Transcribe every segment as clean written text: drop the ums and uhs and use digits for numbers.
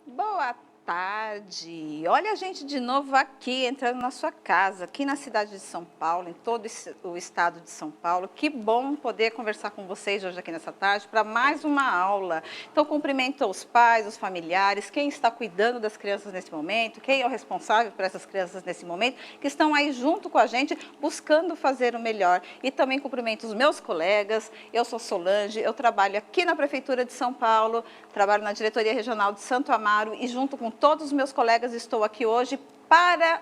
Boa tarde! Olha a gente de novo aqui, entrando na sua casa, aqui na cidade de São Paulo, em todo o estado de São Paulo. Que bom poder conversar com vocês hoje aqui nessa tarde para mais uma aula. Então, cumprimento os pais, os familiares, quem está cuidando das crianças nesse momento, quem é o responsável por essas crianças nesse momento, que estão aí junto com a gente, buscando fazer o melhor. E também cumprimento os meus colegas. Eu sou Solange, eu trabalho aqui na Prefeitura de São Paulo, trabalho na Diretoria Regional de Santo Amaro e junto com todos os meus colegas estou aqui hoje para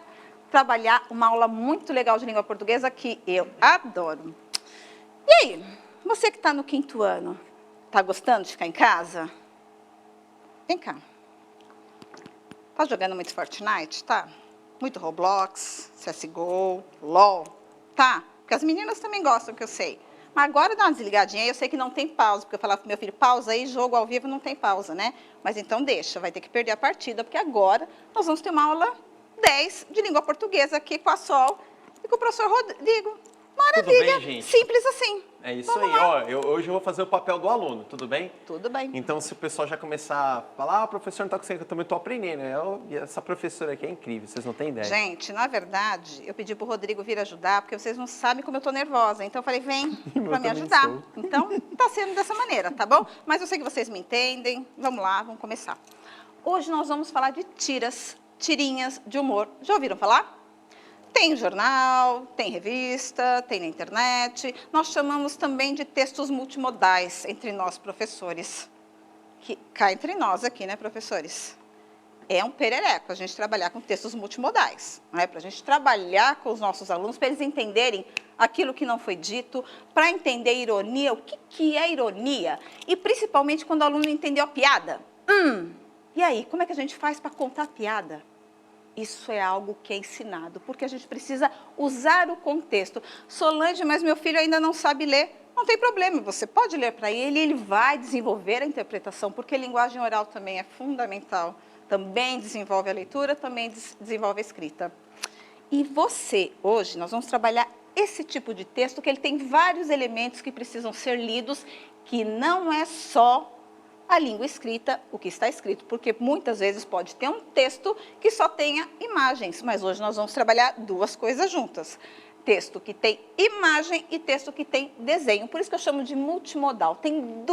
trabalhar uma aula muito legal de língua portuguesa que eu adoro. E aí, você que está no 5º ano, está gostando de ficar em casa? Vem cá. Está jogando muito Fortnite, tá? Muito Roblox, CSGO, LOL, tá? Porque as meninas também gostam, que eu sei. Mas agora dá uma desligadinha aí, eu sei que não tem pausa, porque eu falava pro meu filho, pausa aí, jogo ao vivo não tem pausa, né? Mas então deixa, vai ter que perder a partida, porque agora nós vamos ter uma aula 10 de língua portuguesa aqui com a Sol e com o professor Rodrigo. Maravilha! Tudo bem, gente? Simples assim. É isso Vamos aí. lá. Ó, hoje eu vou fazer o papel do aluno, tudo bem? Tudo bem. Então, se o pessoal já começar a falar, o professor não está conseguindo, eu também estou aprendendo, né? E essa professora aqui é incrível, vocês não têm ideia. Gente, na verdade, eu pedi para o Rodrigo vir ajudar, porque vocês não sabem como eu estou nervosa. Então, eu falei, vem para me ajudar. estou. Então, está sendo dessa maneira, tá bom? Mas eu sei que vocês me entendem. Vamos lá, vamos começar. Hoje nós vamos falar de tirinhas de humor. Já ouviram falar? Tem jornal, tem revista, tem na internet. Nós chamamos também de textos multimodais entre nós, professores. Que cá entre nós aqui, né, professores? É um perereco a gente trabalhar com textos multimodais, né? Para a gente trabalhar com os nossos alunos, para eles entenderem aquilo que não foi dito, para entender ironia, o que é ironia, e principalmente quando o aluno entendeu a piada. E aí, como é que a gente faz para contar a piada? Isso é algo que é ensinado, porque a gente precisa usar o contexto. Solange, mas meu filho ainda não sabe ler. Não tem problema, você pode ler para ele e ele vai desenvolver a interpretação, porque linguagem oral também é fundamental. Também desenvolve a leitura, também desenvolve a escrita. E você, hoje, nós vamos trabalhar esse tipo de texto, que ele tem vários elementos que precisam ser lidos, que não é só a língua escrita, o que está escrito, porque muitas vezes pode ter um texto que só tenha imagens, mas hoje nós vamos trabalhar duas coisas juntas. Texto que tem imagem e texto que tem desenho, por isso que eu chamo de multimodal. Tem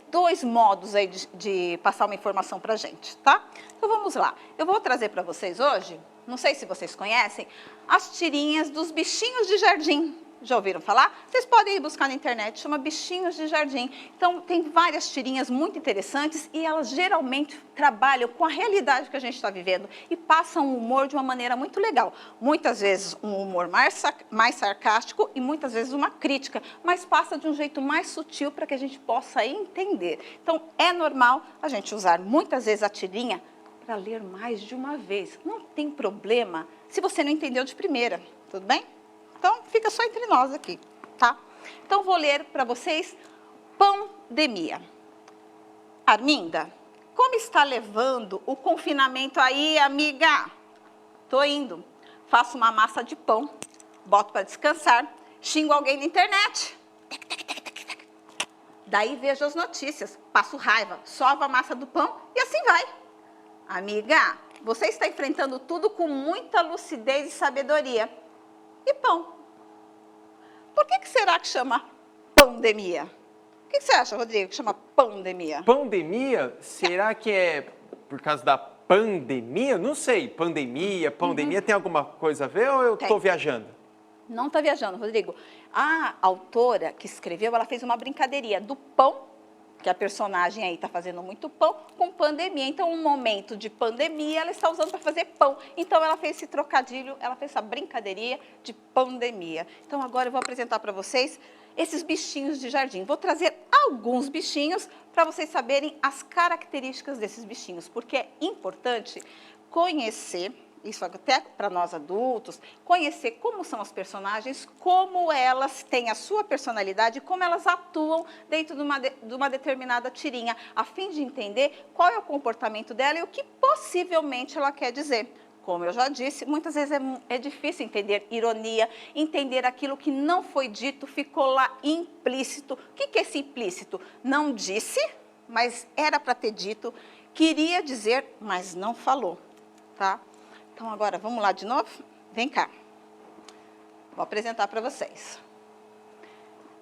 dois modos aí de passar uma informação para a gente, tá? Então vamos lá. Eu vou trazer para vocês hoje, não sei se vocês conhecem, as tirinhas dos bichinhos de jardim. Já ouviram falar? Vocês podem ir buscar na internet, chama Bichinhos de Jardim. Então, tem várias tirinhas muito interessantes e elas geralmente trabalham com a realidade que a gente está vivendo e passam o humor de uma maneira muito legal. Muitas vezes um humor mais sarcástico e muitas vezes uma crítica, mas passa de um jeito mais sutil para que a gente possa entender. Então, é normal a gente usar muitas vezes a tirinha para ler mais de uma vez. Não tem problema se você não entendeu de primeira, tudo bem? Então, fica só entre nós aqui, tá? Então, vou ler para vocês Pandemia. Arminda, como está levando o confinamento aí, amiga? Tô indo. Faço uma massa de pão, boto para descansar, xingo alguém na internet. Daí vejo as notícias, passo raiva, sovo a massa do pão e assim vai. Amiga, você está enfrentando tudo com muita lucidez e sabedoria. E pão. Por que será que chama pandemia? O que você acha, Rodrigo, que chama pandemia? Pandemia? Será que é por causa da pandemia? Não sei. Pandemia, tem alguma coisa a ver ou eu estou viajando? Não está viajando, Rodrigo. A autora que escreveu, ela fez uma brincadeirinha do pão, que a personagem aí está fazendo muito pão, com pandemia. Então, um momento de pandemia, ela está usando para fazer pão. Então, ela fez esse trocadilho, ela fez essa brincadeirinha de pandemia. Então, agora eu vou apresentar para vocês esses bichinhos de jardim. Vou trazer alguns bichinhos para vocês saberem as características desses bichinhos, porque é importante conhecer, isso até para nós adultos, conhecer como são as personagens, como elas têm a sua personalidade, como elas atuam dentro de uma determinada tirinha, a fim de entender qual é o comportamento dela e o que possivelmente ela quer dizer. Como eu já disse, muitas vezes é difícil entender ironia, entender aquilo que não foi dito, ficou lá implícito. O que é esse implícito? Não disse, mas era para ter dito. Queria dizer, mas não falou, tá? Então, agora, vamos lá de novo? Vem cá. Vou apresentar para vocês.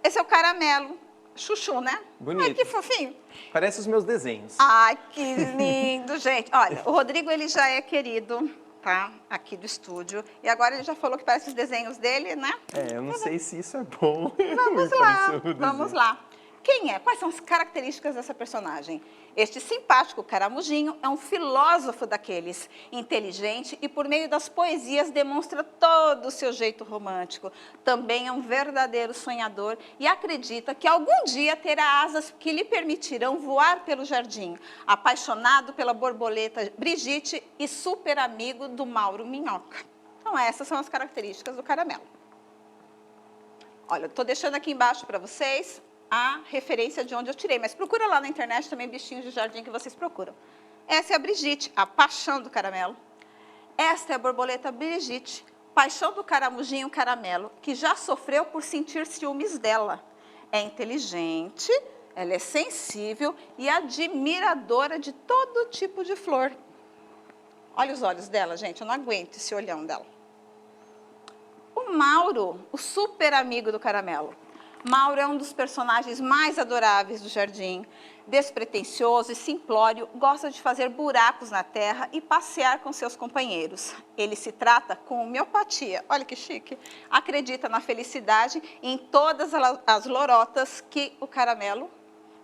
Esse é o caramelo. Chuchu, né? Bonito. Ai, que fofinho. Parece os meus desenhos. Ai, que lindo, gente. Olha, o Rodrigo, ele já é querido, tá? Aqui do estúdio. E agora ele já falou que parece os desenhos dele, né? Eu não sei se isso é bom. Vamos lá, vamos lá. Quem é? Quais são as características dessa personagem? Este simpático caramujinho é um filósofo daqueles, inteligente e por meio das poesias demonstra todo o seu jeito romântico. Também é um verdadeiro sonhador e acredita que algum dia terá asas que lhe permitirão voar pelo jardim. Apaixonado pela borboleta Brigitte e super amigo do Mauro Minhoca. Então essas são as características do caramelo. Olha, eu estou deixando aqui embaixo para vocês a referência de onde eu tirei, mas procura lá na internet também bichinhos de jardim que vocês procuram. Essa é a Brigitte, a paixão do caramelo. Esta é a borboleta Brigitte, paixão do caramujinho caramelo, que já sofreu por sentir ciúmes dela. É inteligente, ela é sensível e admiradora de todo tipo de flor. Olha os olhos dela, gente, eu não aguento esse olhão dela. O Mauro, o super amigo do caramelo. Mauro é um dos personagens mais adoráveis do jardim. Despretensioso e simplório, gosta de fazer buracos na terra e passear com seus companheiros. Ele se trata com homeopatia, olha que chique. Acredita na felicidade e em todas as lorotas que o caramelo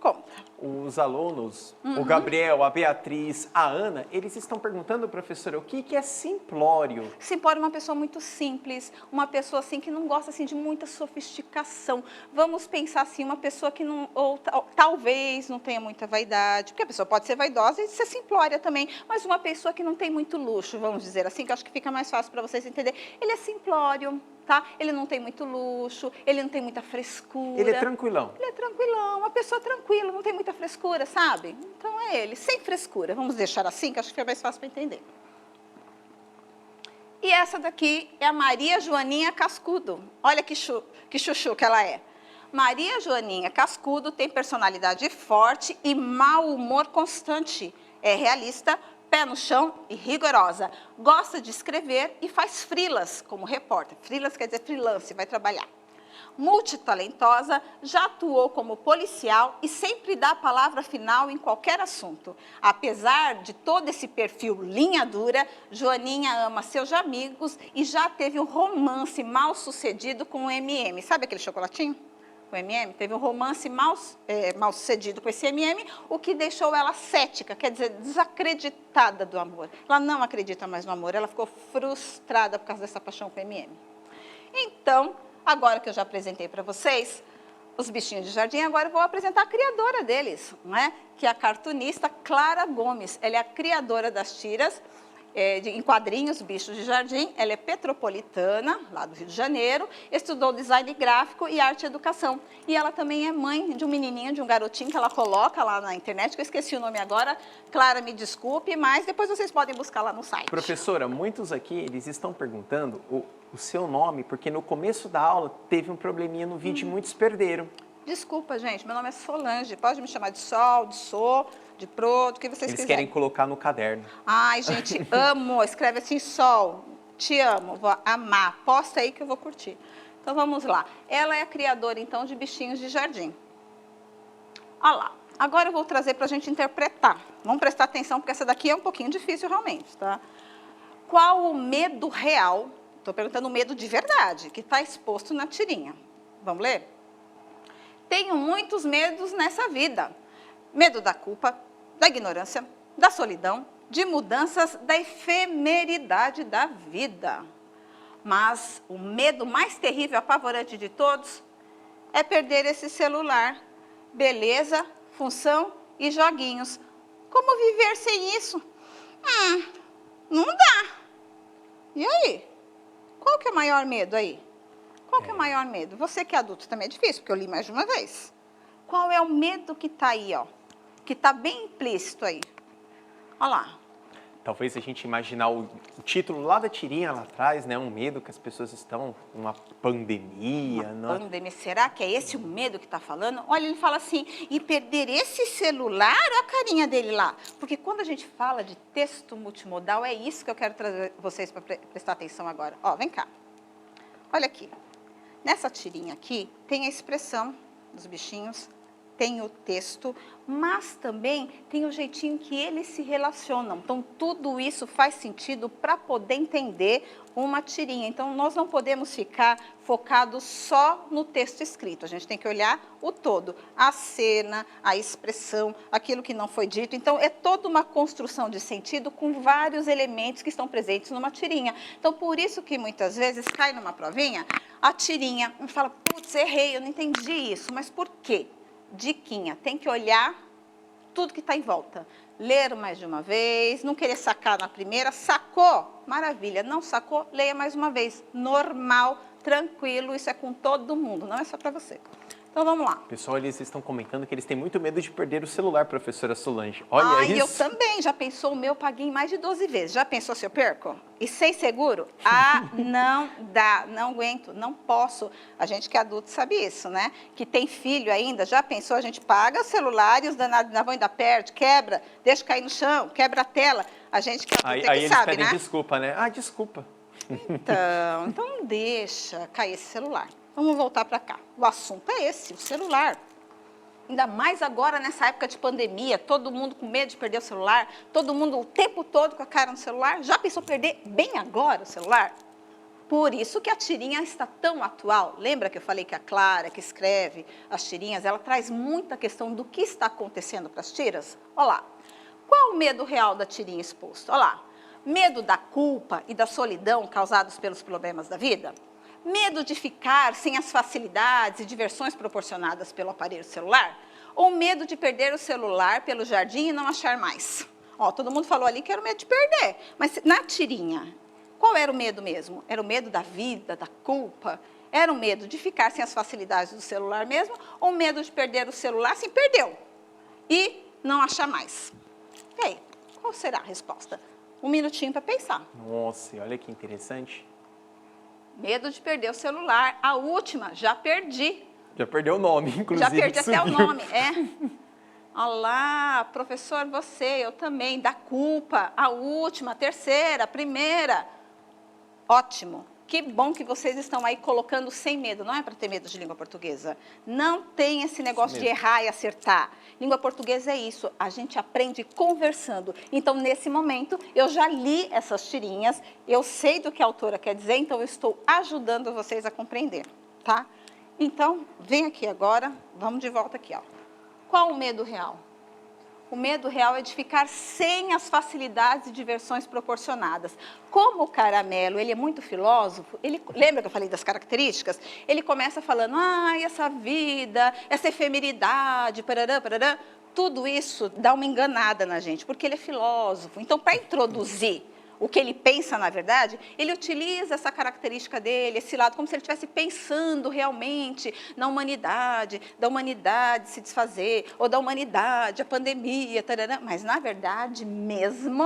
conta. Os alunos, o Gabriel, a Beatriz, a Ana, eles estão perguntando, professora, o que é simplório? Simplório é uma pessoa muito simples, uma pessoa assim que não gosta assim de muita sofisticação. Vamos pensar assim, uma pessoa que não, ou talvez não tenha muita vaidade, porque a pessoa pode ser vaidosa e ser simplória também, mas uma pessoa que não tem muito luxo, vamos dizer assim, que eu acho que fica mais fácil para vocês entenderem. Ele é simplório, tá? Ele não tem muito luxo, ele não tem muita frescura. Ele é tranquilão. Ele é tranquilão, uma pessoa tranquila, não tem muita frescura, sabe? Então é ele, sem frescura. Vamos deixar assim, que acho que fica mais fácil para entender. E essa daqui é a Maria Joaninha Cascudo. Olha que chuchu que ela é. Maria Joaninha Cascudo tem personalidade forte e mau humor constante. É realista, pé no chão e rigorosa. Gosta de escrever e faz freelas como repórter. Freelas quer dizer freelance, vai trabalhar. Multitalentosa, já atuou como policial e sempre dá a palavra final em qualquer assunto. Apesar de todo esse perfil linha dura, Joaninha ama seus amigos e já teve um romance mal sucedido com o MM. Sabe aquele chocolatinho? O MM? Teve um romance mal sucedido com esse MM, o que deixou ela cética, quer dizer, desacreditada do amor. Ela não acredita mais no amor, ela ficou frustrada por causa dessa paixão com o MM. Então, agora que eu já apresentei para vocês os bichinhos de jardim, agora eu vou apresentar a criadora deles, né? Que é a cartunista Clara Gomes. Ela é a criadora das tiras em quadrinhos, bichos de jardim. Ela é petropolitana, lá do Rio de Janeiro, estudou design gráfico e arte e educação. E ela também é mãe de um menininho, de um garotinho que ela coloca lá na internet, que eu esqueci o nome agora. Clara, me desculpe, mas depois vocês podem buscar lá no site. Professora, muitos aqui, eles estão perguntando o seu nome, porque no começo da aula teve um probleminha no vídeo e muitos perderam. Desculpa, gente, meu nome é Solange, pode me chamar de Sol, de So, de Pro, do que vocês quiserem. Eles querem colocar no caderno. Ai, gente, amo, escreve assim, Sol, te amo, vou amar, posta aí que eu vou curtir. Então, vamos lá. Ela é a criadora, então, de bichinhos de jardim. Olha lá, agora eu vou trazer para a gente interpretar. Vamos prestar atenção, porque essa daqui é um pouquinho difícil, realmente, tá? Qual o medo real, estou perguntando o medo de verdade, que está exposto na tirinha. Vamos ler? Tenho muitos medos nessa vida. Medo da culpa, da ignorância, da solidão, de mudanças, da efemeridade da vida. Mas o medo mais terrível, apavorante de todos, é perder esse celular. Beleza, função e joguinhos. Como viver sem isso? Não dá. E aí? Qual que é o maior medo aí? Qual que é o maior medo? Você que é adulto também é difícil, porque eu li mais de uma vez. Qual é o medo que está aí, ó? Que está bem implícito aí? Olha lá. talvez a gente imaginar o título lá da tirinha lá atrás, né? Um medo que as pessoas estão, uma pandemia. Uma pandemia, será que é esse o medo que está falando? Olha, ele fala assim, e perder esse celular, olha a carinha dele lá. Porque quando a gente fala de texto multimodal, é isso que eu quero trazer vocês para prestar atenção agora. Ó, vem cá. Olha aqui. Nessa tirinha aqui, tem a expressão dos bichinhos, tem o texto, mas também tem o jeitinho que eles se relacionam. Então, tudo isso faz sentido para poder entender uma tirinha. Então, nós não podemos ficar focados só no texto escrito. A gente tem que olhar o todo, a cena, a expressão, aquilo que não foi dito. Então, é toda uma construção de sentido com vários elementos que estão presentes numa tirinha. Então, por isso que muitas vezes cai numa provinha, a tirinha fala, putz, errei, eu não entendi isso. Mas por quê? Diquinha, tem que olhar tudo que está em volta. Ler mais de uma vez, não querer sacar na primeira. Sacou? Maravilha. Não sacou? Leia mais uma vez. Normal, tranquilo, isso é com todo mundo, não é só para você. Então, vamos lá. Pessoal, eles estão comentando que eles têm muito medo de perder o celular, professora Solange. Olha isso. Eu também. Já pensou o meu? Paguei em mais de 12 vezes. Já pensou se eu perco? E sem seguro? Ah, não dá, não aguento, não posso. A gente que é adulto sabe isso, né? Que tem filho ainda, já pensou? A gente paga o celular e os danados ainda vão ainda perde, quebra, deixa cair no chão, quebra a tela. A gente que é adulto aí que eles sabe, pedem né? desculpa, né? Ah, desculpa. Então não deixa cair esse celular. Vamos voltar para cá. O assunto é esse, o celular. Ainda mais agora, nessa época de pandemia, todo mundo com medo de perder o celular, todo mundo o tempo todo com a cara no celular. Já pensou perder bem agora o celular? Por isso que a tirinha está tão atual. Lembra que eu falei que a Clara, que escreve as tirinhas, ela traz muita questão do que está acontecendo para as tiras? Olha lá. Qual o medo real da tirinha exposto? Olha lá. Medo da culpa e da solidão causados pelos problemas da vida? Medo de ficar sem as facilidades e diversões proporcionadas pelo aparelho celular? Ou medo de perder o celular pelo jardim e não achar mais? Ó, todo mundo falou ali que era o medo de perder, mas na tirinha, qual era o medo mesmo? Era o medo da vida, da culpa? Era o medo de ficar sem as facilidades do celular mesmo? Ou medo de perder o celular? Sim, perdeu. E não achar mais. E aí, qual será a resposta? Um minutinho para pensar. Nossa, olha que interessante. Medo de perder o celular. A última, já perdi. Já perdeu o nome, inclusive. Já perdi até o nome, é. Olá, professor, você, eu também. Da culpa, a última, a terceira, a primeira. Ótimo. Que bom que vocês estão aí colocando sem medo. Não é para ter medo de língua portuguesa. Não tem esse negócio de errar e acertar. Língua portuguesa é isso. A gente aprende conversando. Então, nesse momento, eu já li essas tirinhas. Eu sei do que a autora quer dizer, então eu estou ajudando vocês a compreender, tá? Então, vem aqui agora. Vamos de volta aqui, ó. Qual o medo real? O medo real é de ficar sem as facilidades e diversões proporcionadas. Como o Caramelo, ele é muito filósofo, lembra que eu falei das características? Ele começa falando, essa vida, essa efemeridade, parará, parará. Tudo isso dá uma enganada na gente, porque ele é filósofo. Então, para introduzir o que ele pensa, na verdade, ele utiliza essa característica dele, esse lado, como se ele estivesse pensando realmente na humanidade, da humanidade se desfazer, ou da humanidade, a pandemia, tarará. Mas, na verdade, mesmo,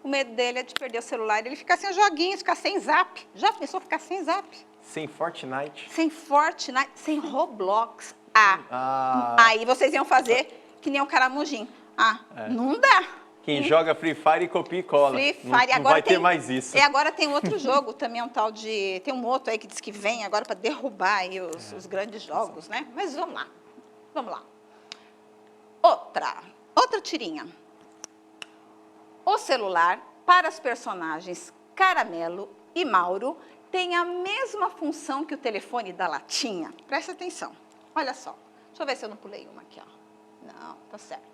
o medo dele é de perder o celular, ele ficar sem joguinhos, ficar sem zap. Já pensou ficar sem zap? Sem Fortnite? Sem Fortnite, sem Roblox. Aí vocês iam fazer que nem o Caramujim. Não dá. Quem joga Free Fire copia e cola. Free Fire. Não Agora vai ter mais isso. Agora tem outro jogo também, um tal de... Tem um outro aí que diz que vem agora para derrubar aí os grandes jogos, né? Mas vamos lá. Vamos lá. Outra tirinha. O celular, para as personagens Caramelo e Mauro, tem a mesma função que o telefone da latinha. Presta atenção. Olha só. Deixa eu ver se eu não pulei uma aqui, ó. Não, tá certo.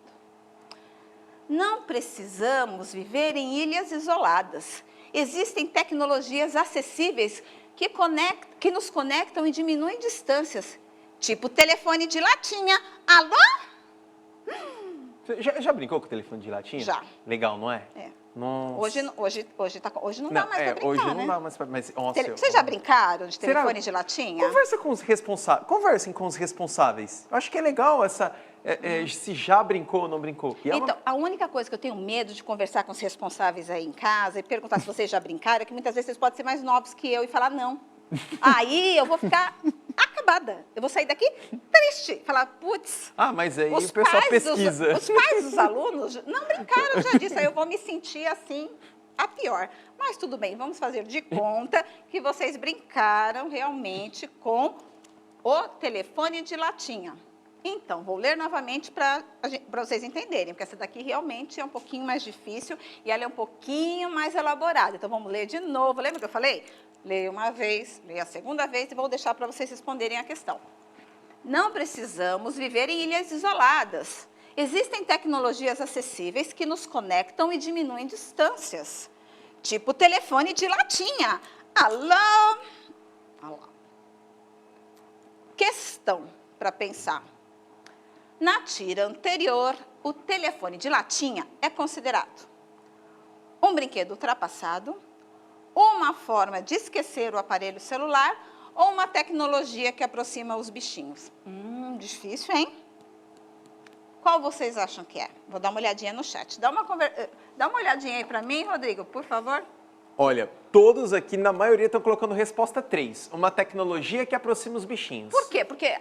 Não precisamos viver em ilhas isoladas. Existem tecnologias acessíveis que nos conectam e diminuem distâncias. Tipo telefone de latinha. Alô? Você já brincou com o telefone de latinha? Já. Legal, não é? É. Nossa. Hoje não dá mais para brincar, hoje não né? dá mais para... Vocês já brincaram de telefone de latinha? Conversem com os responsáveis. Eu acho que é legal se já brincou ou não brincou. E então, a única coisa que eu tenho medo de conversar com os responsáveis aí em casa e perguntar se vocês já brincaram é que muitas vezes vocês podem ser mais novos que eu e falar não. Aí eu vou ficar acabada. Eu vou sair daqui triste. Falar, putz... mas aí o pessoal pesquisa. Os pais dos alunos não brincaram já disso. Aí eu vou me sentir assim, a pior. Mas tudo bem, vamos fazer de conta que vocês brincaram realmente com o telefone de latinha. Então, vou ler novamente para vocês entenderem, porque essa daqui realmente é um pouquinho mais difícil e ela é um pouquinho mais elaborada. Então, vamos ler de novo. Lembra que eu falei? Leia uma vez, leia a segunda vez e vou deixar para vocês responderem a questão. Não precisamos viver em ilhas isoladas. Existem tecnologias acessíveis que nos conectam e diminuem distâncias. Tipo telefone de latinha. Alô? Alô. Questão para pensar. Na tira anterior, o telefone de latinha é considerado um brinquedo ultrapassado, uma forma de esquecer o aparelho celular ou uma tecnologia que aproxima os bichinhos. Difícil, hein? Qual vocês acham que é? Vou dar uma olhadinha no chat. Dá uma olhadinha aí para mim, Rodrigo, por favor. Olha, todos aqui, na maioria, estão colocando resposta 3. Uma tecnologia que aproxima os bichinhos. Por quê? Porque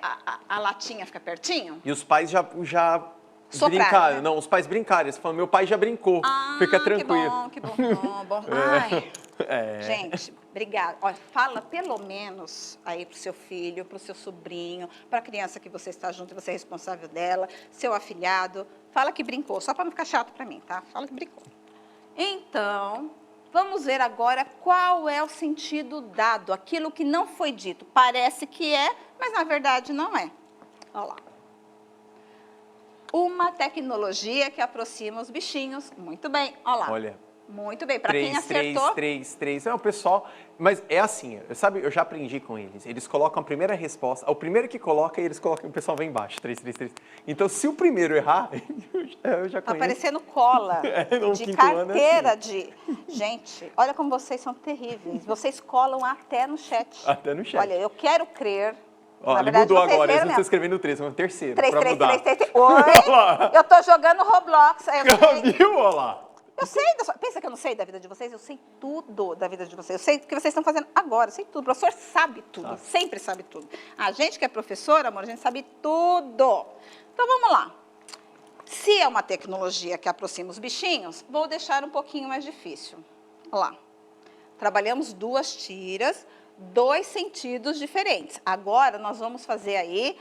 a latinha fica pertinho? E os pais já Sopraram, brincaram. né? Não, os pais brincaram. Eles falaram, meu pai já brincou. Fica tranquilo. Que bom. Ai, gente, obrigada. Olha, fala pelo menos aí pro seu filho, pro seu sobrinho, para a criança que você está junto e você é responsável dela, seu afilhado. Fala que brincou, só para não ficar chato para mim, tá? Fala que brincou. Então... vamos ver agora qual é o sentido dado, aquilo que não foi dito. Parece que é, mas na verdade não é. Olha lá. Uma tecnologia que aproxima os bichinhos. Muito bem, olha lá. Olha. Muito bem, para quem acertou... 3. O pessoal... Mas é assim, sabe, eu já aprendi com eles. Eles colocam a primeira resposta, o primeiro que coloca, eles colocam, o pessoal vem embaixo. 3. Então, se o primeiro errar, eu já conheço. Tá parecendo cola de carteira de... Gente, olha como vocês são terríveis. Vocês colam até no chat. Até no chat. Olha, eu quero crer... Ó, ele mudou agora, eles não estão escrevendo 3, são o terceiro, 3. Oi? Eu tô jogando Roblox. Viu? Olha lá. Eu sei, pensa que eu não sei da vida de vocês? Eu sei tudo da vida de vocês. Eu sei o que vocês estão fazendo agora, eu sei tudo. O professor sabe tudo, sempre sabe tudo. A gente que é professor, amor, a gente sabe tudo. Então, vamos lá. Se é uma tecnologia que aproxima os bichinhos, vou deixar um pouquinho mais difícil. Olha lá. Trabalhamos 2 tiras, 2 sentidos diferentes. Agora, nós vamos fazer aí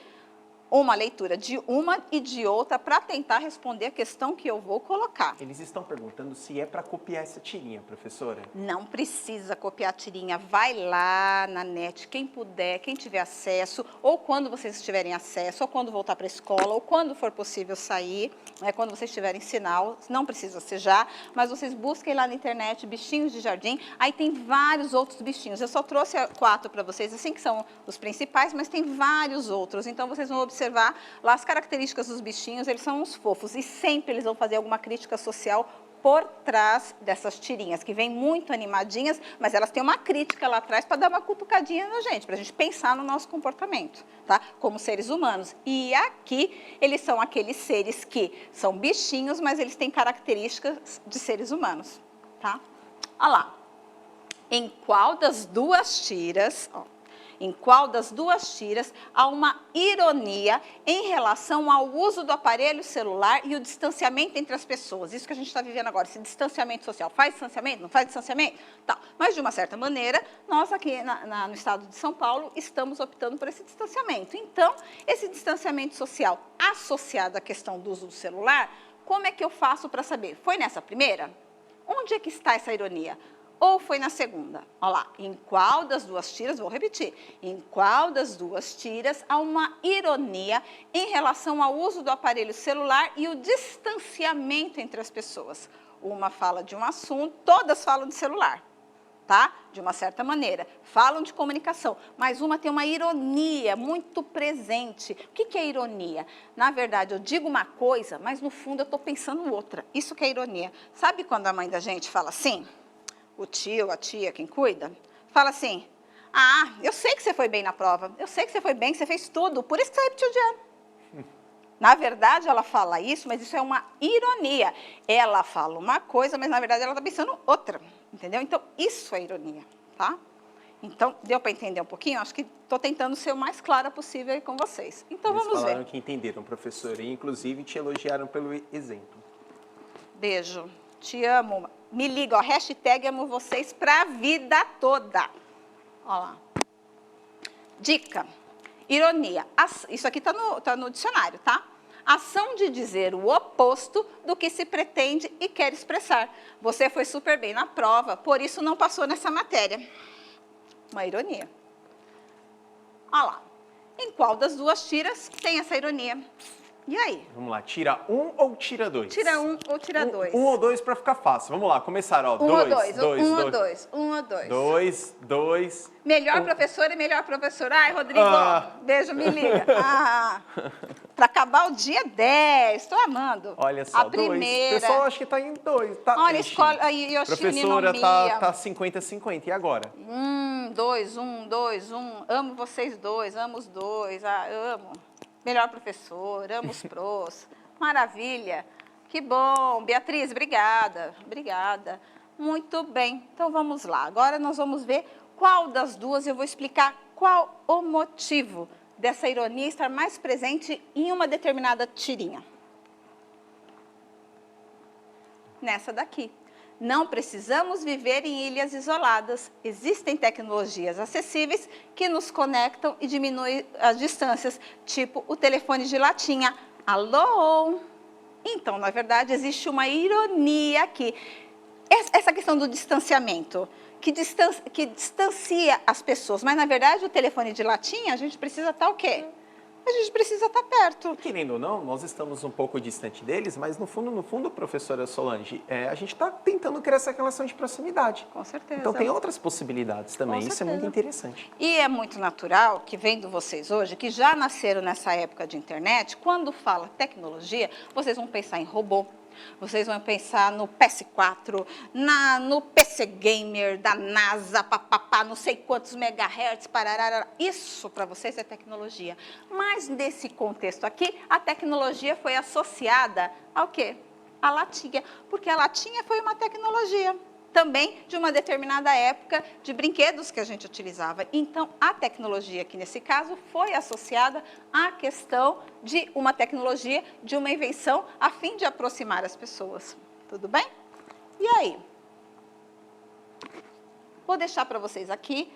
uma leitura de uma e de outra para tentar responder a questão que eu vou colocar. Eles estão perguntando se é para copiar essa tirinha, professora. Não precisa copiar a tirinha. Vai lá na net, quem puder, quem tiver acesso, ou quando vocês tiverem acesso, ou quando voltar para a escola, ou quando for possível sair, né, quando vocês tiverem sinal, não precisa ser já, mas vocês busquem lá na internet bichinhos de jardim, aí tem vários outros bichinhos. Eu só trouxe 4 para vocês, assim que são os principais, mas tem vários outros, então vocês vão observar lá as características dos bichinhos, eles são uns fofos e sempre eles vão fazer alguma crítica social por trás dessas tirinhas, que vêm muito animadinhas, mas elas têm uma crítica lá atrás para dar uma cutucadinha na gente, para a gente pensar no nosso comportamento, tá? Como seres humanos. E aqui, eles são aqueles seres que são bichinhos, mas eles têm características de seres humanos, tá? Olha lá. Em qual das 2 tiras... Em qual das 2 tiras há uma ironia em relação ao uso do aparelho celular e o distanciamento entre as pessoas? Isso que a gente está vivendo agora, esse distanciamento social. Faz distanciamento? Não faz distanciamento? Tá. Mas, de uma certa maneira, nós aqui no estado de São Paulo estamos optando por esse distanciamento. Então, esse distanciamento social associado à questão do uso do celular, como é que eu faço para saber? Foi nessa primeira? Onde é que está essa ironia? Ou foi na segunda? Olha lá, em qual das 2 tiras, vou repetir, em qual das 2 tiras há uma ironia em relação ao uso do aparelho celular e o distanciamento entre as pessoas? Uma fala de um assunto, todas falam de celular, tá? De uma certa maneira, falam de comunicação, mas uma tem uma ironia muito presente. O que é ironia? Na verdade, eu digo uma coisa, mas no fundo eu estou pensando outra. Isso que é ironia. Sabe quando a mãe da gente fala assim? O tio, a tia, quem cuida, fala assim, eu sei que você foi bem na prova, eu sei que você foi bem, que você fez tudo, por isso que você repetiu de ano. Na verdade, ela fala isso, mas isso é uma ironia. Ela fala uma coisa, mas na verdade ela está pensando outra, entendeu? Então, isso é ironia, tá? Então, deu para entender um pouquinho? Acho que estou tentando ser o mais clara possível aí com vocês. Então, Eles vamos falaram ver. que entenderam, professor, e inclusive te elogiaram pelo exemplo. Beijo, te amo. Me liga, ó, hashtag amo vocês pra vida toda. Ó lá. Dica, ironia. Isso aqui tá no dicionário, tá? Ação de dizer o oposto do que se pretende e quer expressar. Você foi super bem na prova, por isso não passou nessa matéria. Uma ironia. Olha lá. Em qual das duas tiras tem essa ironia? E aí? Vamos lá, tira um ou tira dois? Tira um ou tira dois? Um ou dois para ficar fácil. Vamos lá, começar, ó. Um ou dois. Um ou dois. Um ou dois. Dois, dois. Melhor professor e melhor professora. Ai, Rodrigo, beijo, me liga. Para acabar o dia 10, estou amando. Olha só, a primeira. Dois. O pessoal acho que está em dois. Tá, olha, escola aí, professora tá 50-50. E agora? 2, 1, 2, 1. Amo vocês dois, amo os dois. Amo. Melhor professor, amo os pros. Maravilha. Que bom. Beatriz, obrigada. Obrigada. Muito bem. Então, vamos lá. Agora nós vamos ver qual das duas eu vou explicar qual o motivo dessa ironia estar mais presente em uma determinada tirinha. Nessa daqui. Não precisamos viver em ilhas isoladas. Existem tecnologias acessíveis que nos conectam e diminuem as distâncias, tipo o telefone de latinha. Alô? Então, na verdade, existe uma ironia aqui. Essa questão do distanciamento, que distancia as pessoas. Mas, na verdade, o telefone de latinha, a gente precisa estar o quê? A gente precisa estar perto. Querendo ou não, nós estamos um pouco distante deles, mas no fundo, professora Solange, a gente está tentando criar essa relação de proximidade. Com certeza. Então tem outras possibilidades também, isso é muito interessante. E é muito natural que, vendo vocês hoje, que já nasceram nessa época de internet, quando fala tecnologia, vocês vão pensar em robô. Vocês vão pensar no PS4, no PC Gamer da NASA, papapá, não sei quantos megahertz, parará. Isso para vocês é tecnologia. Mas nesse contexto aqui, a tecnologia foi associada ao quê? À latinha, porque a latinha foi uma tecnologia também de uma determinada época de brinquedos que a gente utilizava. Então, a tecnologia aqui nesse caso foi associada à questão de uma tecnologia, de uma invenção, a fim de aproximar as pessoas. Tudo bem? E aí? Vou deixar para vocês aqui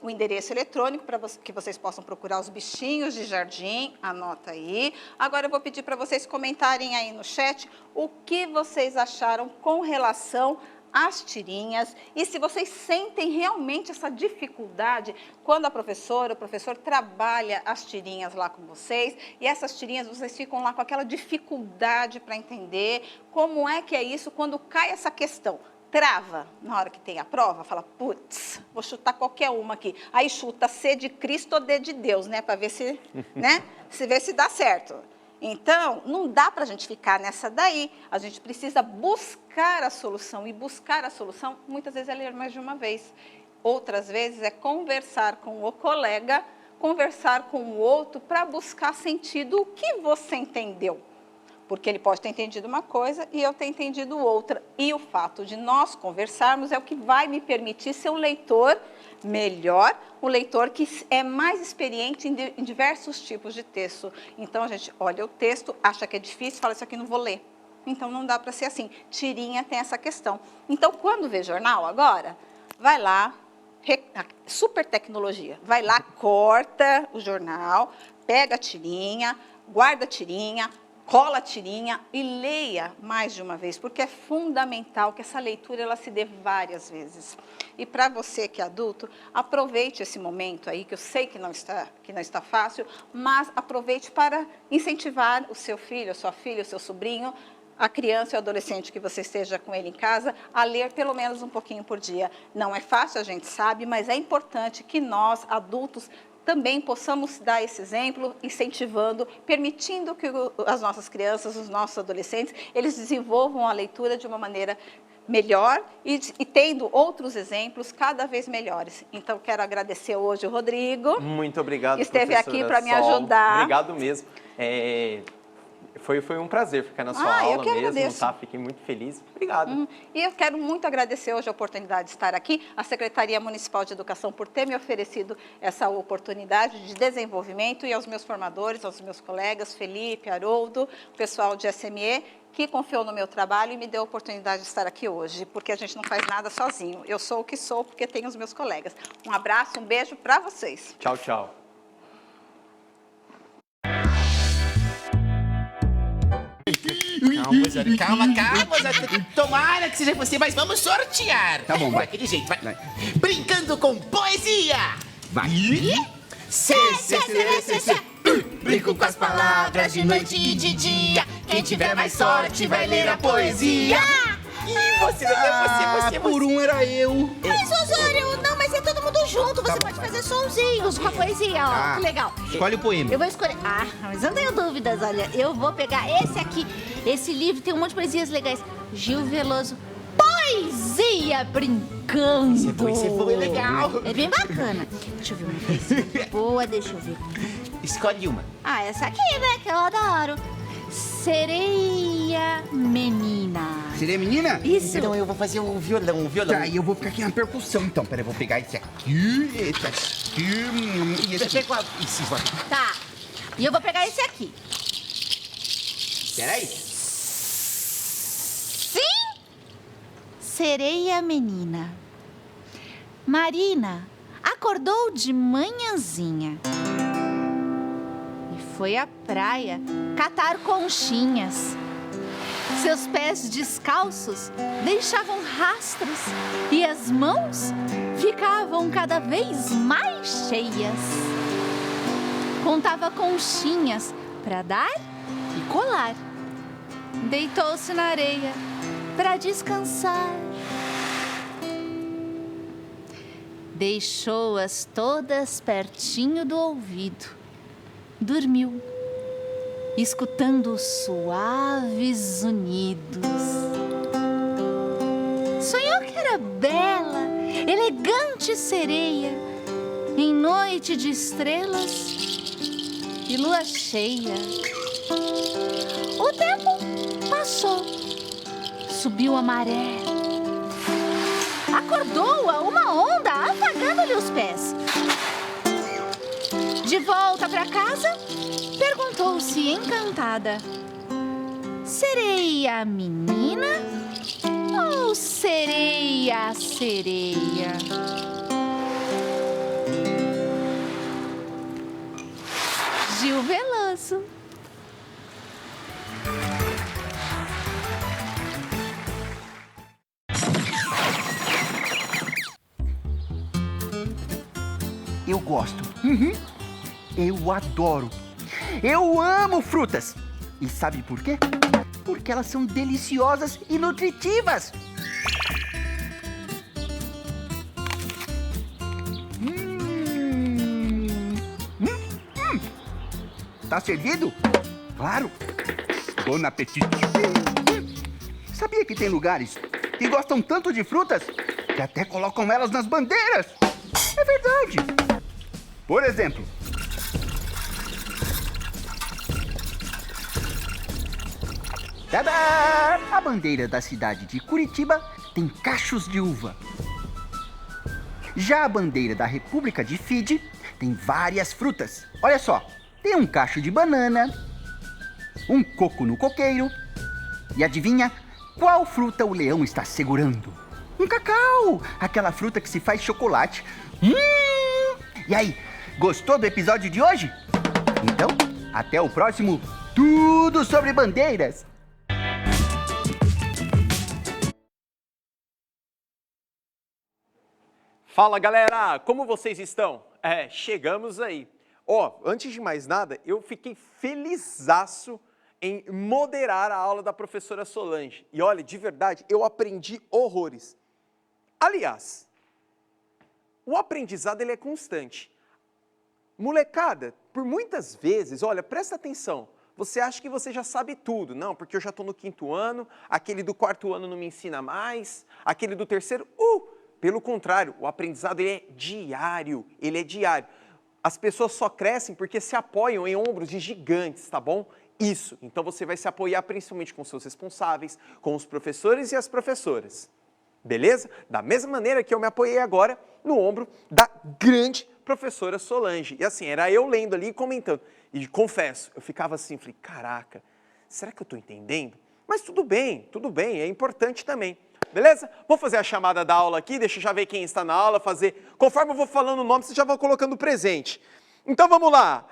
o endereço eletrônico para que vocês possam procurar os bichinhos de jardim, anota aí. Agora eu vou pedir para vocês comentarem aí no chat o que vocês acharam com relação às tirinhas e se vocês sentem realmente essa dificuldade quando a professora, o professor trabalha as tirinhas lá com vocês e essas tirinhas vocês ficam lá com aquela dificuldade para entender como é que é isso quando cai essa questão. Trava na hora que tem a prova, fala, putz, vou chutar qualquer uma aqui. Aí chuta C de Cristo ou D de Deus, né? Para ver se, se dá certo. Então, não dá para a gente ficar nessa daí. A gente precisa buscar a solução. E buscar a solução, muitas vezes, é ler mais de uma vez. Outras vezes, é conversar com o colega, conversar com o outro para buscar sentido. O que você entendeu? Porque ele pode ter entendido uma coisa e eu ter entendido outra. E o fato de nós conversarmos é o que vai me permitir ser um leitor melhor, um leitor que é mais experiente em diversos tipos de texto. Então, a gente olha o texto, acha que é difícil, fala, isso aqui não vou ler. Então, não dá para ser assim. Tirinha tem essa questão. Então, quando vê jornal agora, vai lá, super tecnologia, vai lá, corta o jornal, pega a tirinha, guarda a tirinha, cola a tirinha e leia mais de uma vez, porque é fundamental que essa leitura ela se dê várias vezes. E para você que é adulto, aproveite esse momento aí, que eu sei que não está fácil, mas aproveite para incentivar o seu filho, a sua filha, o seu sobrinho, a criança e o adolescente que você esteja com ele em casa, a ler pelo menos um pouquinho por dia. Não é fácil, a gente sabe, mas é importante que nós, adultos, também possamos dar esse exemplo, incentivando, permitindo que as nossas crianças, os nossos adolescentes, eles desenvolvam a leitura de uma maneira melhor e tendo outros exemplos cada vez melhores. Então, quero agradecer hoje o Rodrigo. Muito obrigado, que esteve professora aqui para me Sol. ajudar. Obrigado mesmo. Foi um prazer ficar na sua aula mesmo, agradeço. tá? Fiquei muito feliz. Obrigado. E eu quero muito agradecer hoje a oportunidade de estar aqui, a Secretaria Municipal de Educação por ter me oferecido essa oportunidade de desenvolvimento e aos meus formadores, aos meus colegas, Felipe, Haroldo, o pessoal de SME, que confiou no meu trabalho e me deu a oportunidade de estar aqui hoje, porque a gente não faz nada sozinho. Eu sou o que sou porque tenho os meus colegas. Um abraço, um beijo para vocês. Tchau, tchau. Calma, Zé. Tomara que seja você, mas vamos sortear. Tá bom, vai. Daquele jeito, vai. Brincando com poesia. Vai. Brinco com as palavras de noite e de dia. Quem tiver mais sorte vai ler a poesia. E você, você. Por um era eu. Mas, Osório, não, mas é todo mundo junto. Você pode fazer sonzinhos com a poesia, ó. Que legal. Escolhe o poema. Eu vou escolher. Ah, mas eu não tenho dúvidas, olha. Eu vou pegar esse aqui. Esse livro tem um monte de poesias legais. Gil Veloso. Poesia brincando. Esse é legal. É bem bacana. Deixa eu ver uma poesia boa, deixa eu ver. Escolhe uma. Ah, essa aqui, né, que eu adoro. Sereia menina. Seria menina? Isso. Então eu vou fazer o violão, Tá, e eu vou ficar aqui na percussão, então. Peraí, eu vou pegar esse aqui, esse aqui e esse aqui. Isso, vai. Tá. E eu vou pegar esse aqui. Peraí. Sim! Sereia menina. Marina acordou de manhãzinha e foi à praia catar conchinhas. Seus pés descalços deixavam rastros e as mãos ficavam cada vez mais cheias. Contava conchinhas para dar e colar. Deitou-se na areia para descansar. Deixou-as todas pertinho do ouvido. Dormiu, escutando os suaves zunidos. Sonhou que era bela, elegante sereia, em noite de estrelas e lua cheia. O tempo passou, subiu a maré. Acordou-a uma onda, afagando-lhe os pés. De volta para casa, perguntou-se encantada: sereia menina ou sereia sereia? Gil Veloso. Eu gosto. Eu adoro. Eu amo frutas. E sabe por quê? Porque elas são deliciosas e nutritivas. Tá servido? Claro. Bom apetite. Sabia que tem lugares que gostam tanto de frutas que até colocam elas nas bandeiras? É verdade. Por exemplo, tadá! A bandeira da cidade de Curitiba tem cachos de uva. Já a bandeira da República de Fiji tem várias frutas. Olha só, tem um cacho de banana, um coco no coqueiro. E adivinha qual fruta o leão está segurando? Um cacau! Aquela fruta que se faz chocolate. E aí, gostou do episódio de hoje? Então, até o próximo Tudo sobre Bandeiras! Fala, galera! Como vocês estão? Chegamos aí. Antes de mais nada, eu fiquei felizaço em moderar a aula da professora Solange. E olha, de verdade, eu aprendi horrores. Aliás, o aprendizado ele é constante. Molecada, por muitas vezes, olha, presta atenção, você acha que você já sabe tudo. Não, porque eu já estou no 5º ano, aquele do 4º ano não me ensina mais, aquele do 3º... Pelo contrário, o aprendizado ele é diário, ele é diário. As pessoas só crescem porque se apoiam em ombros de gigantes, tá bom? Isso, então você vai se apoiar principalmente com seus responsáveis, com os professores e as professoras. Beleza? Da mesma maneira que eu me apoiei agora no ombro da grande professora Solange. E assim, era eu lendo ali e comentando. E confesso, eu ficava assim, falei, caraca, será que eu estou entendendo? Mas tudo bem, é importante também. Beleza? Vou fazer a chamada da aula aqui, deixa eu já ver quem está na aula, fazer... Conforme eu vou falando o nome, você já vai colocando o presente. Então vamos lá.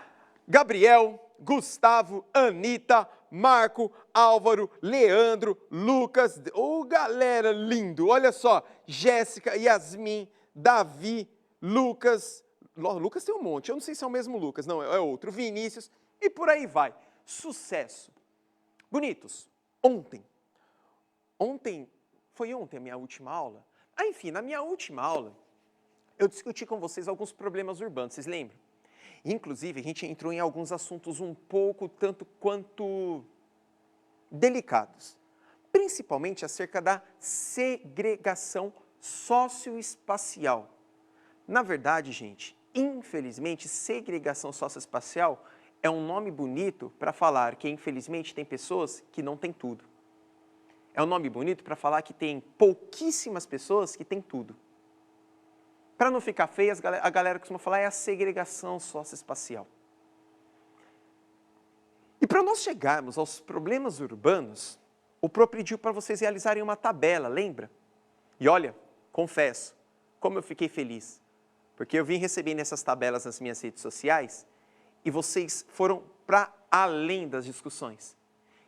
Gabriel, Gustavo, Anitta, Marco, Álvaro, Leandro, Lucas... galera, lindo! Olha só, Jéssica, Yasmin, Davi, Lucas... Lucas tem um monte, eu não sei se é o mesmo Lucas, não, é outro. Vinícius, e por aí vai. Sucesso. Bonitos, foi ontem a minha última aula? Enfim, na minha última aula, eu discuti com vocês alguns problemas urbanos, vocês lembram? Inclusive, a gente entrou em alguns assuntos um pouco, tanto quanto delicados. Principalmente acerca da segregação socioespacial. Na verdade, gente, infelizmente, segregação socioespacial é um nome bonito para falar que, infelizmente, tem pessoas que não têm tudo. É um nome bonito para falar que tem pouquíssimas pessoas que têm tudo. Para não ficar feio, a galera costuma falar é a segregação socioespacial. E para nós chegarmos aos problemas urbanos, o Pro pediu para vocês realizarem uma tabela, lembra? E olha, confesso, como eu fiquei feliz. Porque eu vim recebendo essas tabelas nas minhas redes sociais e vocês foram para além das discussões.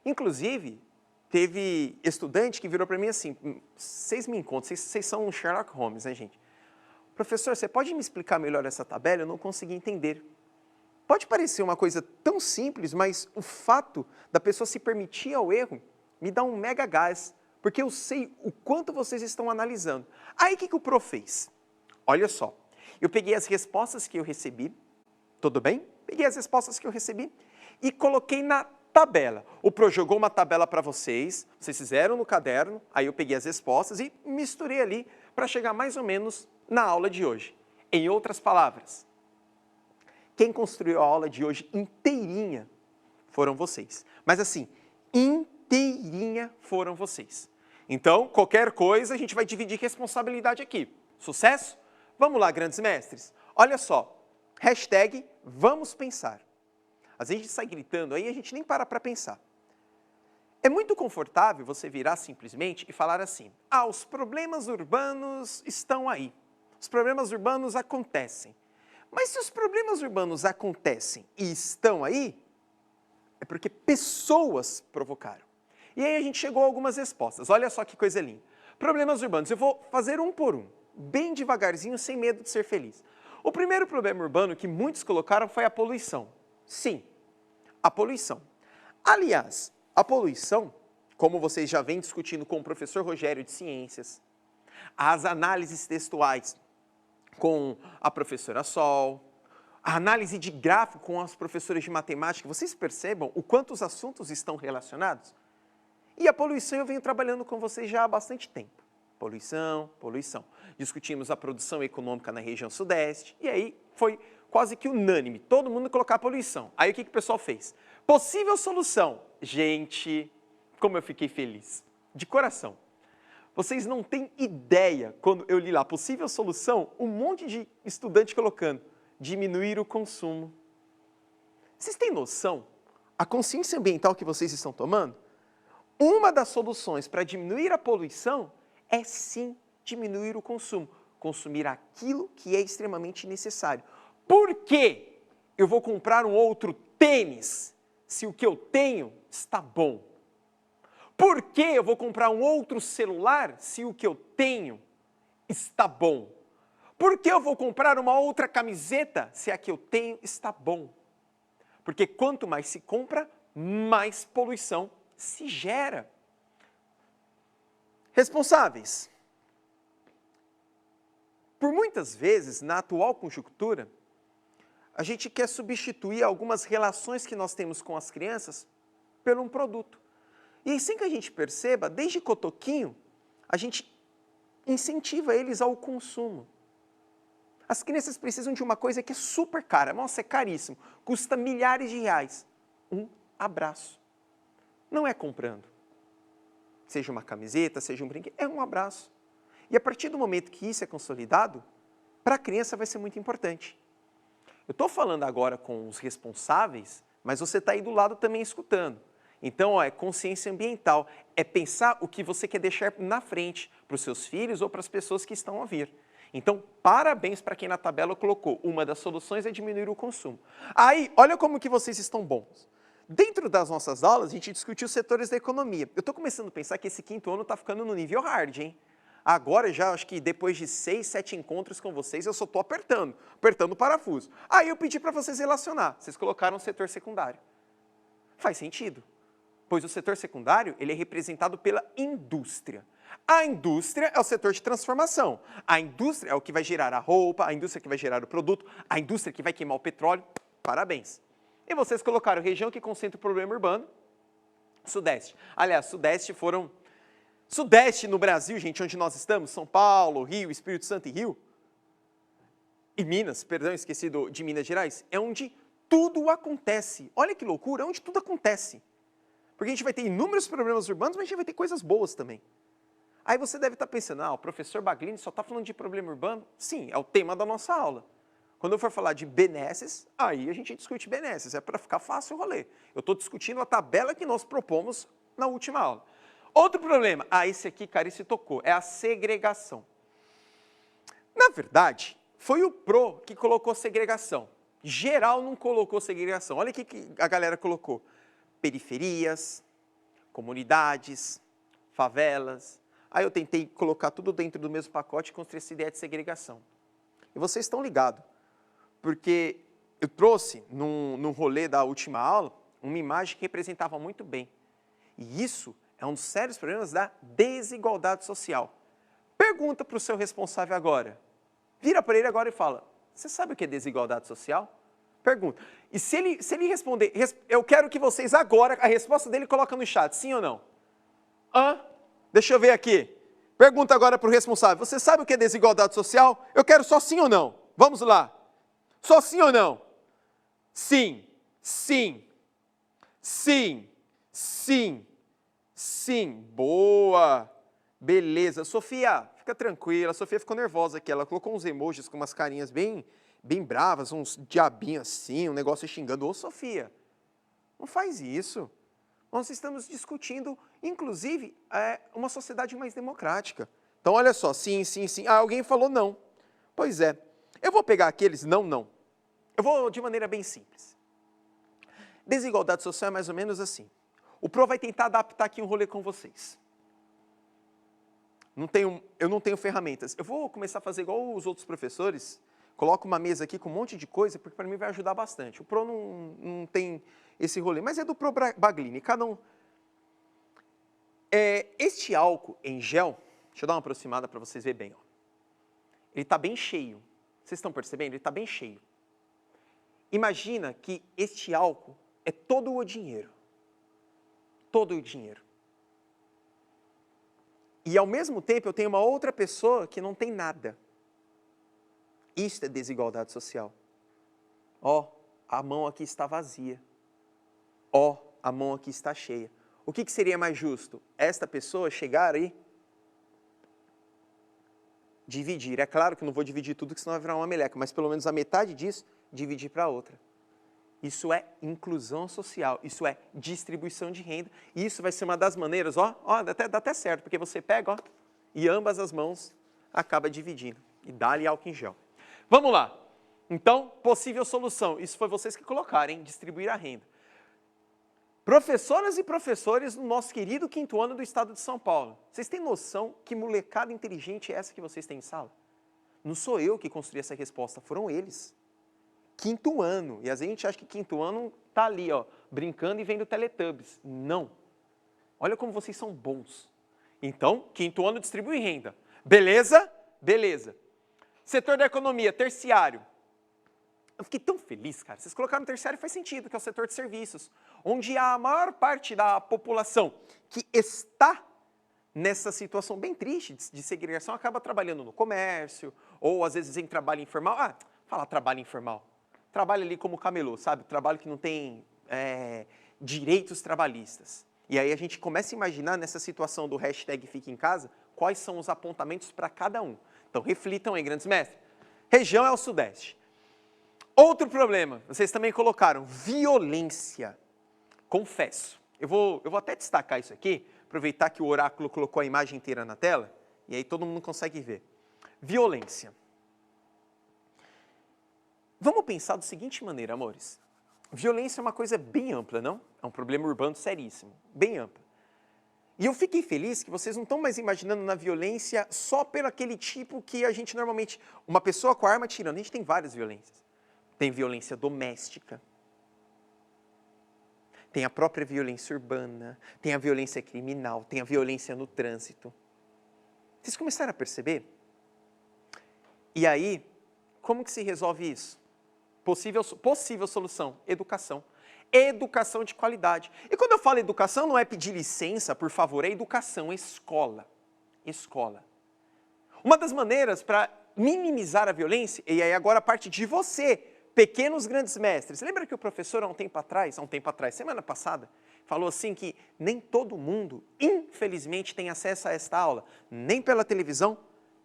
Inclusive, teve estudante que virou para mim assim, vocês me encontram, vocês são um Sherlock Holmes, né, gente? Professor, você pode me explicar melhor essa tabela? Eu não consegui entender. Pode parecer uma coisa tão simples, mas o fato da pessoa se permitir ao erro me dá um mega gás, porque eu sei o quanto vocês estão analisando. Aí o que o prof fez? Olha só, eu peguei as respostas que eu recebi, tudo bem? Peguei as respostas que eu recebi e coloquei na tabela. O Pro jogou uma tabela para vocês fizeram no caderno, aí eu peguei as respostas e misturei ali para chegar mais ou menos na aula de hoje. Em outras palavras, quem construiu a aula de hoje inteirinha foram vocês. Mas assim, inteirinha foram vocês. Então, qualquer coisa, a gente vai dividir responsabilidade aqui. Sucesso? Vamos lá, grandes mestres. Olha só, hashtag vamos pensar. Às vezes a gente sai gritando aí, a gente nem para pensar. É muito confortável você virar simplesmente e falar assim, os problemas urbanos estão aí. Os problemas urbanos acontecem. Mas se os problemas urbanos acontecem e estão aí, é porque pessoas provocaram. E aí a gente chegou a algumas respostas. Olha só que coisa linda. Problemas urbanos, eu vou fazer um por um, bem devagarzinho, sem medo de ser feliz. O primeiro problema urbano que muitos colocaram foi a poluição. Sim, a poluição. Aliás, a poluição, como vocês já vêm discutindo com o professor Rogério de Ciências, as análises textuais com a professora Sol, a análise de gráfico com as professoras de matemática, vocês percebam o quanto os assuntos estão relacionados? E a poluição eu venho trabalhando com vocês já há bastante tempo. Poluição. Discutimos a produção econômica na região sudeste, e aí foi quase que unânime, todo mundo colocar a poluição. Aí o que o pessoal fez? Possível solução. Gente, como eu fiquei feliz, de coração. Vocês não têm ideia, quando eu li lá, possível solução, um monte de estudante colocando, diminuir o consumo. Vocês têm noção? A consciência ambiental que vocês estão tomando? Uma das soluções para diminuir a poluição é sim diminuir o consumo. Consumir aquilo que é extremamente necessário. Por que eu vou comprar um outro tênis se o que eu tenho está bom? Por que eu vou comprar um outro celular se o que eu tenho está bom? Por que eu vou comprar uma outra camiseta se a que eu tenho está bom? Porque quanto mais se compra, mais poluição se gera. Responsáveis. Por muitas vezes, na atual conjuntura, a gente quer substituir algumas relações que nós temos com as crianças por um produto. E sem que a gente perceba, desde cotoquinho, a gente incentiva eles ao consumo. As crianças precisam de uma coisa que é super cara. Nossa, é caríssimo. Custa milhares de reais. Um abraço. Não é comprando. Seja uma camiseta, seja um brinquedo, é um abraço. E a partir do momento que isso é consolidado, para a criança vai ser muito importante. Eu estou falando agora com os responsáveis, mas você está aí do lado também escutando. Então, é consciência ambiental, é pensar o que você quer deixar na frente para os seus filhos ou para as pessoas que estão a vir. Então, parabéns para quem na tabela colocou. Uma das soluções é diminuir o consumo. Aí, olha como que vocês estão bons. Dentro das nossas aulas, a gente discutiu os setores da economia. Eu estou começando a pensar que esse 5º ano está ficando no nível hard, hein? Agora já, acho que depois de 6, 7 encontros com vocês, eu só estou apertando o parafuso. Aí eu pedi para vocês relacionar. Vocês colocaram o setor secundário. Faz sentido. Pois o setor secundário, ele é representado pela indústria. A indústria é o setor de transformação. A indústria é o que vai gerar a roupa, a indústria que vai gerar o produto, a indústria que vai queimar o petróleo. Parabéns. E vocês colocaram região que concentra o problema urbano, Sudeste. Aliás, Sudeste no Brasil, gente, onde nós estamos, São Paulo, Rio, Espírito Santo e Rio, e Minas, perdão, esqueci de Minas Gerais, é onde tudo acontece. Olha que loucura, é onde tudo acontece. Porque a gente vai ter inúmeros problemas urbanos, mas a gente vai ter coisas boas também. Aí você deve estar pensando, o professor Baglini só está falando de problema urbano? Sim, é o tema da nossa aula. Quando eu for falar de benesses, aí a gente discute benesses, é para ficar fácil o rolê. Eu estou discutindo a tabela que nós propomos na última aula. Outro problema, esse aqui, cara, esse tocou, é a segregação. Na verdade, foi o PRO que colocou segregação. Geral não colocou segregação. Olha o que a galera colocou. Periferias, comunidades, favelas. Aí eu tentei colocar tudo dentro do mesmo pacote e construir essa ideia de segregação. E vocês estão ligados, porque eu trouxe, num rolê da última aula, uma imagem que representava muito bem. E isso é um dos sérios problemas da desigualdade social. Pergunta para o seu responsável agora. Vira para ele agora e fala, você sabe o que é desigualdade social? Pergunta. E se ele responder, eu quero que vocês agora, a resposta dele coloca no chat, sim ou não? Deixa eu ver aqui. Pergunta agora para o responsável, você sabe o que é desigualdade social? Eu quero só sim ou não. Vamos lá. Só sim ou não? Sim, sim, sim, sim, sim. Boa. Beleza. Sofia, fica tranquila. A Sofia ficou nervosa aqui. Ela colocou uns emojis com umas carinhas bem bravas, uns diabinhos assim, um negócio xingando. Ô, Sofia, não faz isso. Nós estamos discutindo, inclusive, uma sociedade mais democrática. Então, olha só, sim, sim, sim. Alguém falou não. Pois é. Eu vou pegar aqueles não. Eu vou de maneira bem simples. Desigualdade social é mais ou menos assim. O PRO vai tentar adaptar aqui um rolê com vocês. Eu não tenho ferramentas. Eu vou começar a fazer igual os outros professores. Coloco uma mesa aqui com um monte de coisa, porque para mim vai ajudar bastante. O PRO não tem esse rolê, mas é do PRO Baglini. Cada um... Este álcool em gel, deixa eu dar uma aproximada para vocês verem bem. Ele está bem cheio. Vocês estão percebendo? Ele está bem cheio. Imagina que este álcool é todo o dinheiro. Todo o dinheiro. E ao mesmo tempo eu tenho uma outra pessoa que não tem nada. Isto é desigualdade social. A mão aqui está vazia. A mão aqui está cheia. O que seria mais justo? Esta pessoa chegar e dividir. É claro que eu não vou dividir tudo, que senão vai virar uma meleca, mas pelo menos a metade disso, dividir para outra. Isso é inclusão social, isso é distribuição de renda, e isso vai ser uma das maneiras, dá até certo, porque você pega, e ambas as mãos acaba dividindo, e dá-lhe álcool em gel. Vamos lá. Então, possível solução, isso foi vocês que colocaram, hein? Distribuir a renda. Professoras e professores do nosso querido 5º ano do estado de São Paulo. Vocês têm noção que molecada inteligente é essa que vocês têm em sala? Não sou eu que construí essa resposta, foram eles. 5º ano. E às vezes a gente acha que 5º ano está ali, brincando e vendo Teletubbies. Não. Olha como vocês são bons. Então, 5º ano distribui renda. Beleza? Beleza. Setor da economia, terciário. Eu fiquei tão feliz, cara. Vocês colocaram o terciário e faz sentido, que é o setor de serviços, onde a maior parte da população que está nessa situação bem triste de segregação acaba trabalhando no comércio, ou às vezes em trabalho informal. Ah, fala trabalho informal. Trabalho ali como camelô, sabe? Trabalho que não tem direitos trabalhistas. E aí a gente começa a imaginar nessa situação do hashtag Fique em Casa, quais são os apontamentos para cada um. Então reflitam aí, grandes mestres. Região é o Sudeste. Outro problema, vocês também colocaram, violência. Confesso, eu vou até destacar isso aqui, aproveitar que o oráculo colocou a imagem inteira na tela, e aí todo mundo consegue ver. Violência. Vamos pensar da seguinte maneira, amores. Violência é uma coisa bem ampla, não? É um problema urbano seríssimo, bem amplo. E eu fiquei feliz que vocês não estão mais imaginando na violência só pelo aquele tipo que a gente normalmente... Uma pessoa com a arma atirando, a gente tem várias violências. Tem violência doméstica, tem a própria violência urbana, tem a violência criminal, tem a violência no trânsito. Vocês começaram a perceber? E aí, como que se resolve isso? Possível solução, educação. Educação de qualidade. E quando eu falo educação, não é pedir licença, por favor, é educação, é escola. Escola. Uma das maneiras para minimizar a violência, e aí agora a parte de você, pequenos grandes mestres. Lembra que o professor há um tempo atrás, semana passada, falou assim que nem todo mundo, infelizmente, tem acesso a esta aula, nem pela televisão,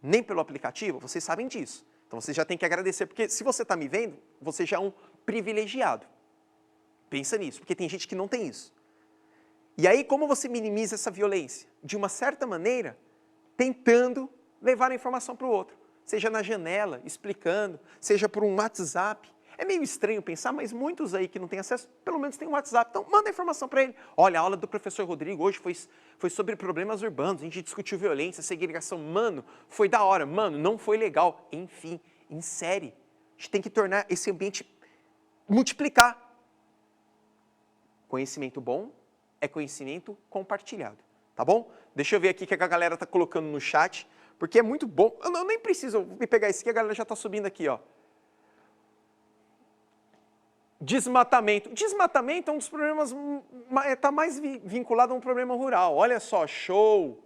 nem pelo aplicativo, vocês sabem disso. Então você já tem que agradecer, porque se você está me vendo, você já é um privilegiado. Pensa nisso, porque tem gente que não tem isso. E aí, como você minimiza essa violência? De uma certa maneira, tentando levar a informação para o outro. Seja na janela, explicando, seja por um WhatsApp. É meio estranho pensar, mas muitos aí que não têm acesso, pelo menos têm um WhatsApp. Então, manda a informação para ele. Olha, a aula do professor Rodrigo hoje foi sobre problemas urbanos. A gente discutiu violência, segregação. Mano, foi da hora. Mano, não foi legal. Enfim, insere. A gente tem que tornar esse ambiente, multiplicar. Conhecimento bom é conhecimento compartilhado, tá bom? Deixa eu ver aqui o que a galera está colocando no chat, porque é muito bom. Eu nem preciso me pegar isso aqui, a galera já está subindo aqui, ó. Desmatamento. Desmatamento é um dos problemas, está mais vinculado a um problema rural. Olha só, show,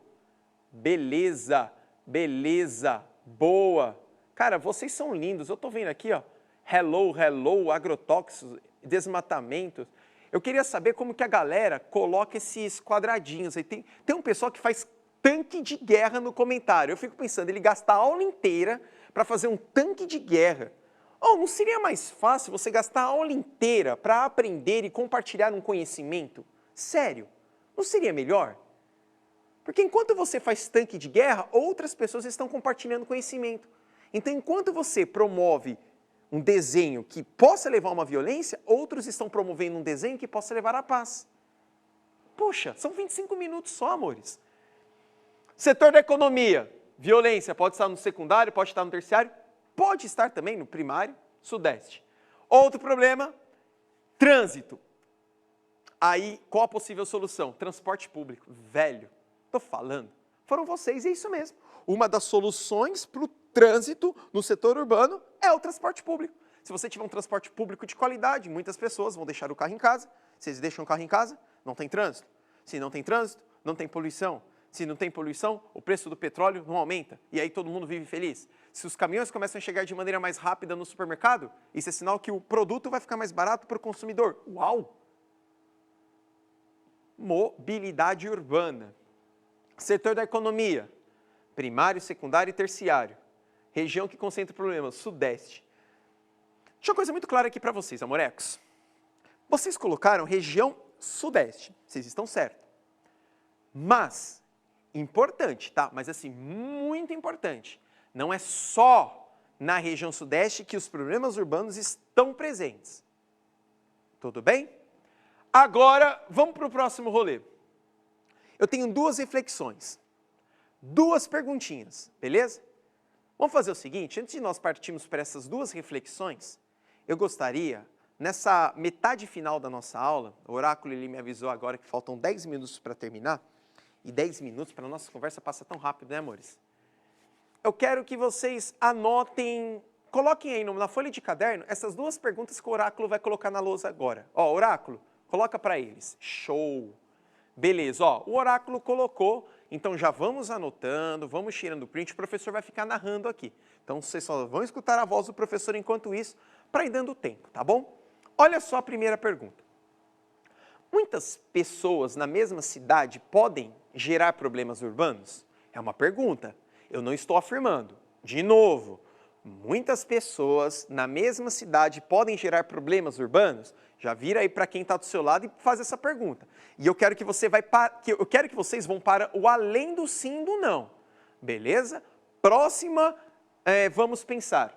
beleza, beleza, boa. Cara, vocês são lindos, eu estou vendo aqui, ó, hello, agrotóxicos, desmatamento. Eu queria saber como que a galera coloca esses quadradinhos. Aí tem um pessoal que faz tanque de guerra no comentário. Eu fico pensando, ele gasta a aula inteira para fazer um tanque de guerra. Oh, não seria mais fácil você gastar a aula inteira para aprender e compartilhar um conhecimento? Sério, não seria melhor? Porque enquanto você faz tanque de guerra, outras pessoas estão compartilhando conhecimento. Então, enquanto você promove um desenho que possa levar a uma violência, outros estão promovendo um desenho que possa levar à paz. Poxa, são 25 minutos só, amores. Setor da economia, violência, pode estar no secundário, pode estar no terciário, pode estar também no primário, sudeste. Outro problema, trânsito. Aí, qual a possível solução? Transporte público. Velho, estou falando. Foram vocês, é isso mesmo. Uma das soluções para o trânsito no setor urbano é o transporte público. Se você tiver um transporte público de qualidade, muitas pessoas vão deixar o carro em casa. Se eles deixam o carro em casa, não tem trânsito. Se não tem trânsito, não tem poluição. Se não tem poluição, o preço do petróleo não aumenta. E aí todo mundo vive feliz. Se os caminhões começam a chegar de maneira mais rápida no supermercado, isso é sinal que o produto vai ficar mais barato para o consumidor. Uau! Mobilidade urbana. Setor da economia. Primário, secundário e terciário. Região que concentra problemas, sudeste. Deixa uma coisa muito clara aqui para vocês, amorecos. Vocês colocaram região sudeste, vocês estão certos. Mas, importante, tá? Mas assim, muito importante. Não é só na região sudeste que os problemas urbanos estão presentes. Tudo bem? Agora, vamos para o próximo rolê. Eu tenho duas reflexões. Duas perguntinhas, beleza? Vamos fazer o seguinte, antes de nós partirmos para essas duas reflexões, eu gostaria, nessa metade final da nossa aula, o oráculo ele me avisou agora que faltam 10 minutos para terminar, e 10 minutos para a nossa conversa passa tão rápido, né, amores? Eu quero que vocês anotem coloquem aí na folha de caderno essas duas perguntas que o oráculo vai colocar na lousa agora. Ó, oráculo, coloca para eles. Show! Beleza, ó, o oráculo colocou, então já vamos anotando, vamos tirando o print, o professor vai ficar narrando aqui. Então vocês só vão escutar a voz do professor enquanto isso, para ir dando tempo, tá bom? Olha só a primeira pergunta. Muitas pessoas na mesma cidade podem gerar problemas urbanos? É uma pergunta, eu não estou afirmando. De novo, muitas pessoas na mesma cidade podem gerar problemas urbanos? Já vira aí para quem está do seu lado e faz essa pergunta. E eu quero que vocês vão para o além do sim e do não. Beleza? Próxima, vamos pensar.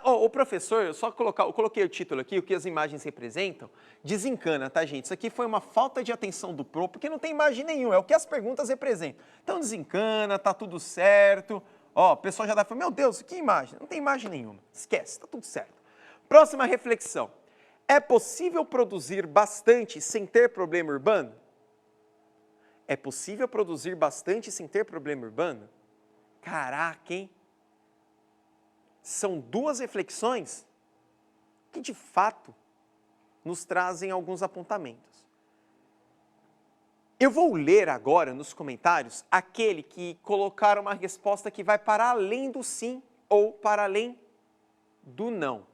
O professor, eu coloquei o título aqui, o que as imagens representam, desencana, tá, gente? Isso aqui foi uma falta de atenção do pro, porque não tem imagem nenhuma, é o que as perguntas representam. Então desencana, tá tudo certo. Ó, o pessoal já dá falando, meu Deus, que imagem? Não tem imagem nenhuma, esquece, tá tudo certo. Próxima reflexão. É possível produzir bastante sem ter problema urbano? É possível produzir bastante sem ter problema urbano? Caraca, hein? São duas reflexões que, de fato, nos trazem alguns apontamentos. Eu vou ler agora nos comentários aquele que colocaram uma resposta que vai para além do sim ou para além do não.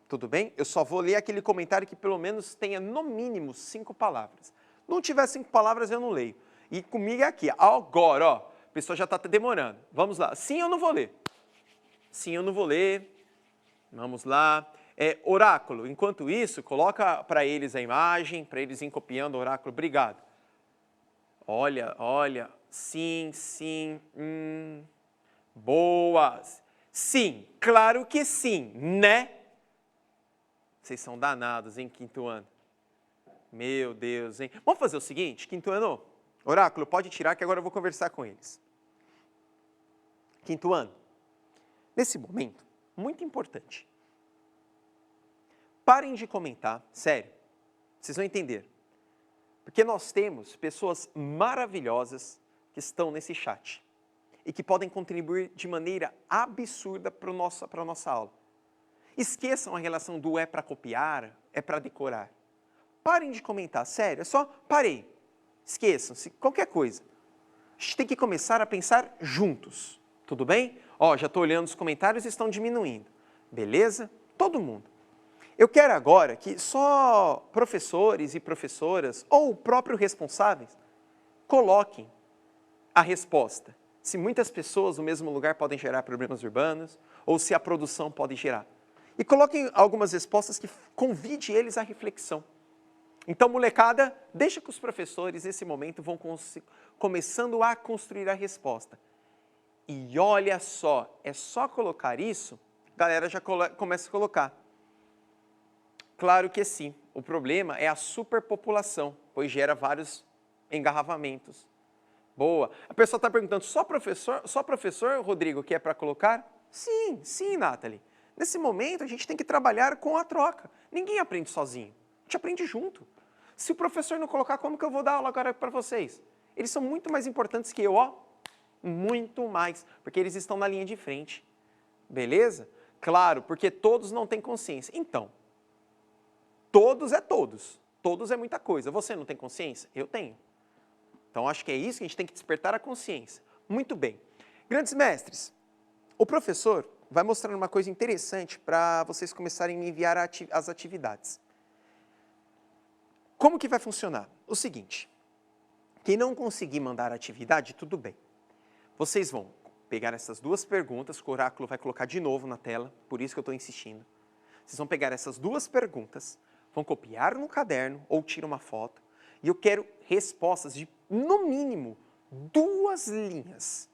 Tudo bem? Eu só vou ler aquele comentário que pelo menos tenha no mínimo 5 palavras. Não tiver 5 palavras, eu não leio. E comigo é aqui. Agora, ó, a pessoa já está demorando. Vamos lá. Sim, eu não vou ler. Sim, eu não vou ler. Vamos lá. Oráculo, enquanto isso, coloca para eles a imagem, para eles irem copiando o oráculo. Obrigado. Olha. Sim. Boas. Sim, claro que sim, né? Vocês são danados, hein, quinto ano? Meu Deus, hein? Vamos fazer o seguinte, quinto ano? Oráculo, pode tirar que agora eu vou conversar com eles. Quinto ano, nesse momento, muito importante. Parem de comentar, sério, vocês vão entender. Porque nós temos pessoas maravilhosas que estão nesse chat e que podem contribuir de maneira absurda para a nossa aula. Esqueçam a relação do é para copiar, é para decorar. Parem de comentar, sério, é só parei. Esqueçam-se, qualquer coisa. A gente tem que começar a pensar juntos, tudo bem? Ó, já estou olhando os comentários e estão diminuindo. Beleza? Todo mundo. Eu quero agora que só professores e professoras, ou o próprio responsáveis, coloquem a resposta. Se muitas pessoas no mesmo lugar podem gerar problemas urbanos, ou se a produção pode gerar. E coloquem algumas respostas que convide eles à reflexão. Então, molecada, deixa que os professores, nesse momento, vão começando a construir a resposta. E olha só, é só colocar isso, a galera já começa a colocar. Claro que sim, o problema é a superpopulação, pois gera vários engarrafamentos. Boa. A pessoa está perguntando, só professor, Rodrigo, que é para colocar? Sim, Nathalie. Nesse momento, a gente tem que trabalhar com a troca. Ninguém aprende sozinho, a gente aprende junto. Se o professor não colocar, como que eu vou dar aula agora para vocês? Eles são muito mais importantes que eu, ó. Muito mais, porque eles estão na linha de frente. Beleza? Claro, porque todos não têm consciência. Então, todos é todos. Todos é muita coisa. Você não tem consciência? Eu tenho. Então, acho que é isso que a gente tem que despertar a consciência. Muito bem. Grandes mestres, o professor vai mostrar uma coisa interessante para vocês começarem a me enviar as atividades. Como que vai funcionar? O seguinte, quem não conseguir mandar a atividade, tudo bem. Vocês vão pegar essas duas perguntas, que o oráculo vai colocar de novo na tela, por isso que eu estou insistindo. Vocês vão pegar essas duas perguntas, vão copiar no caderno ou tirar uma foto, e eu quero respostas de, no mínimo, 2 linhas.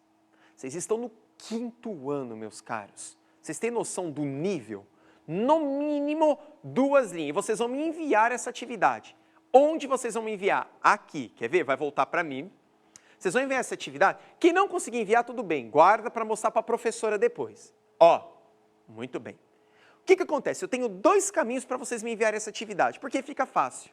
Vocês estão no 5º ano, meus caros. Vocês têm noção do nível? No mínimo, 2 linhas. Vocês vão me enviar essa atividade. Onde vocês vão me enviar? Aqui. Quer ver? Vai voltar para mim. Vocês vão enviar essa atividade. Quem não conseguir enviar, tudo bem. Guarda para mostrar para a professora depois. Ó, muito bem. O que acontece? Eu tenho 2 caminhos para vocês me enviarem essa atividade, porque fica fácil.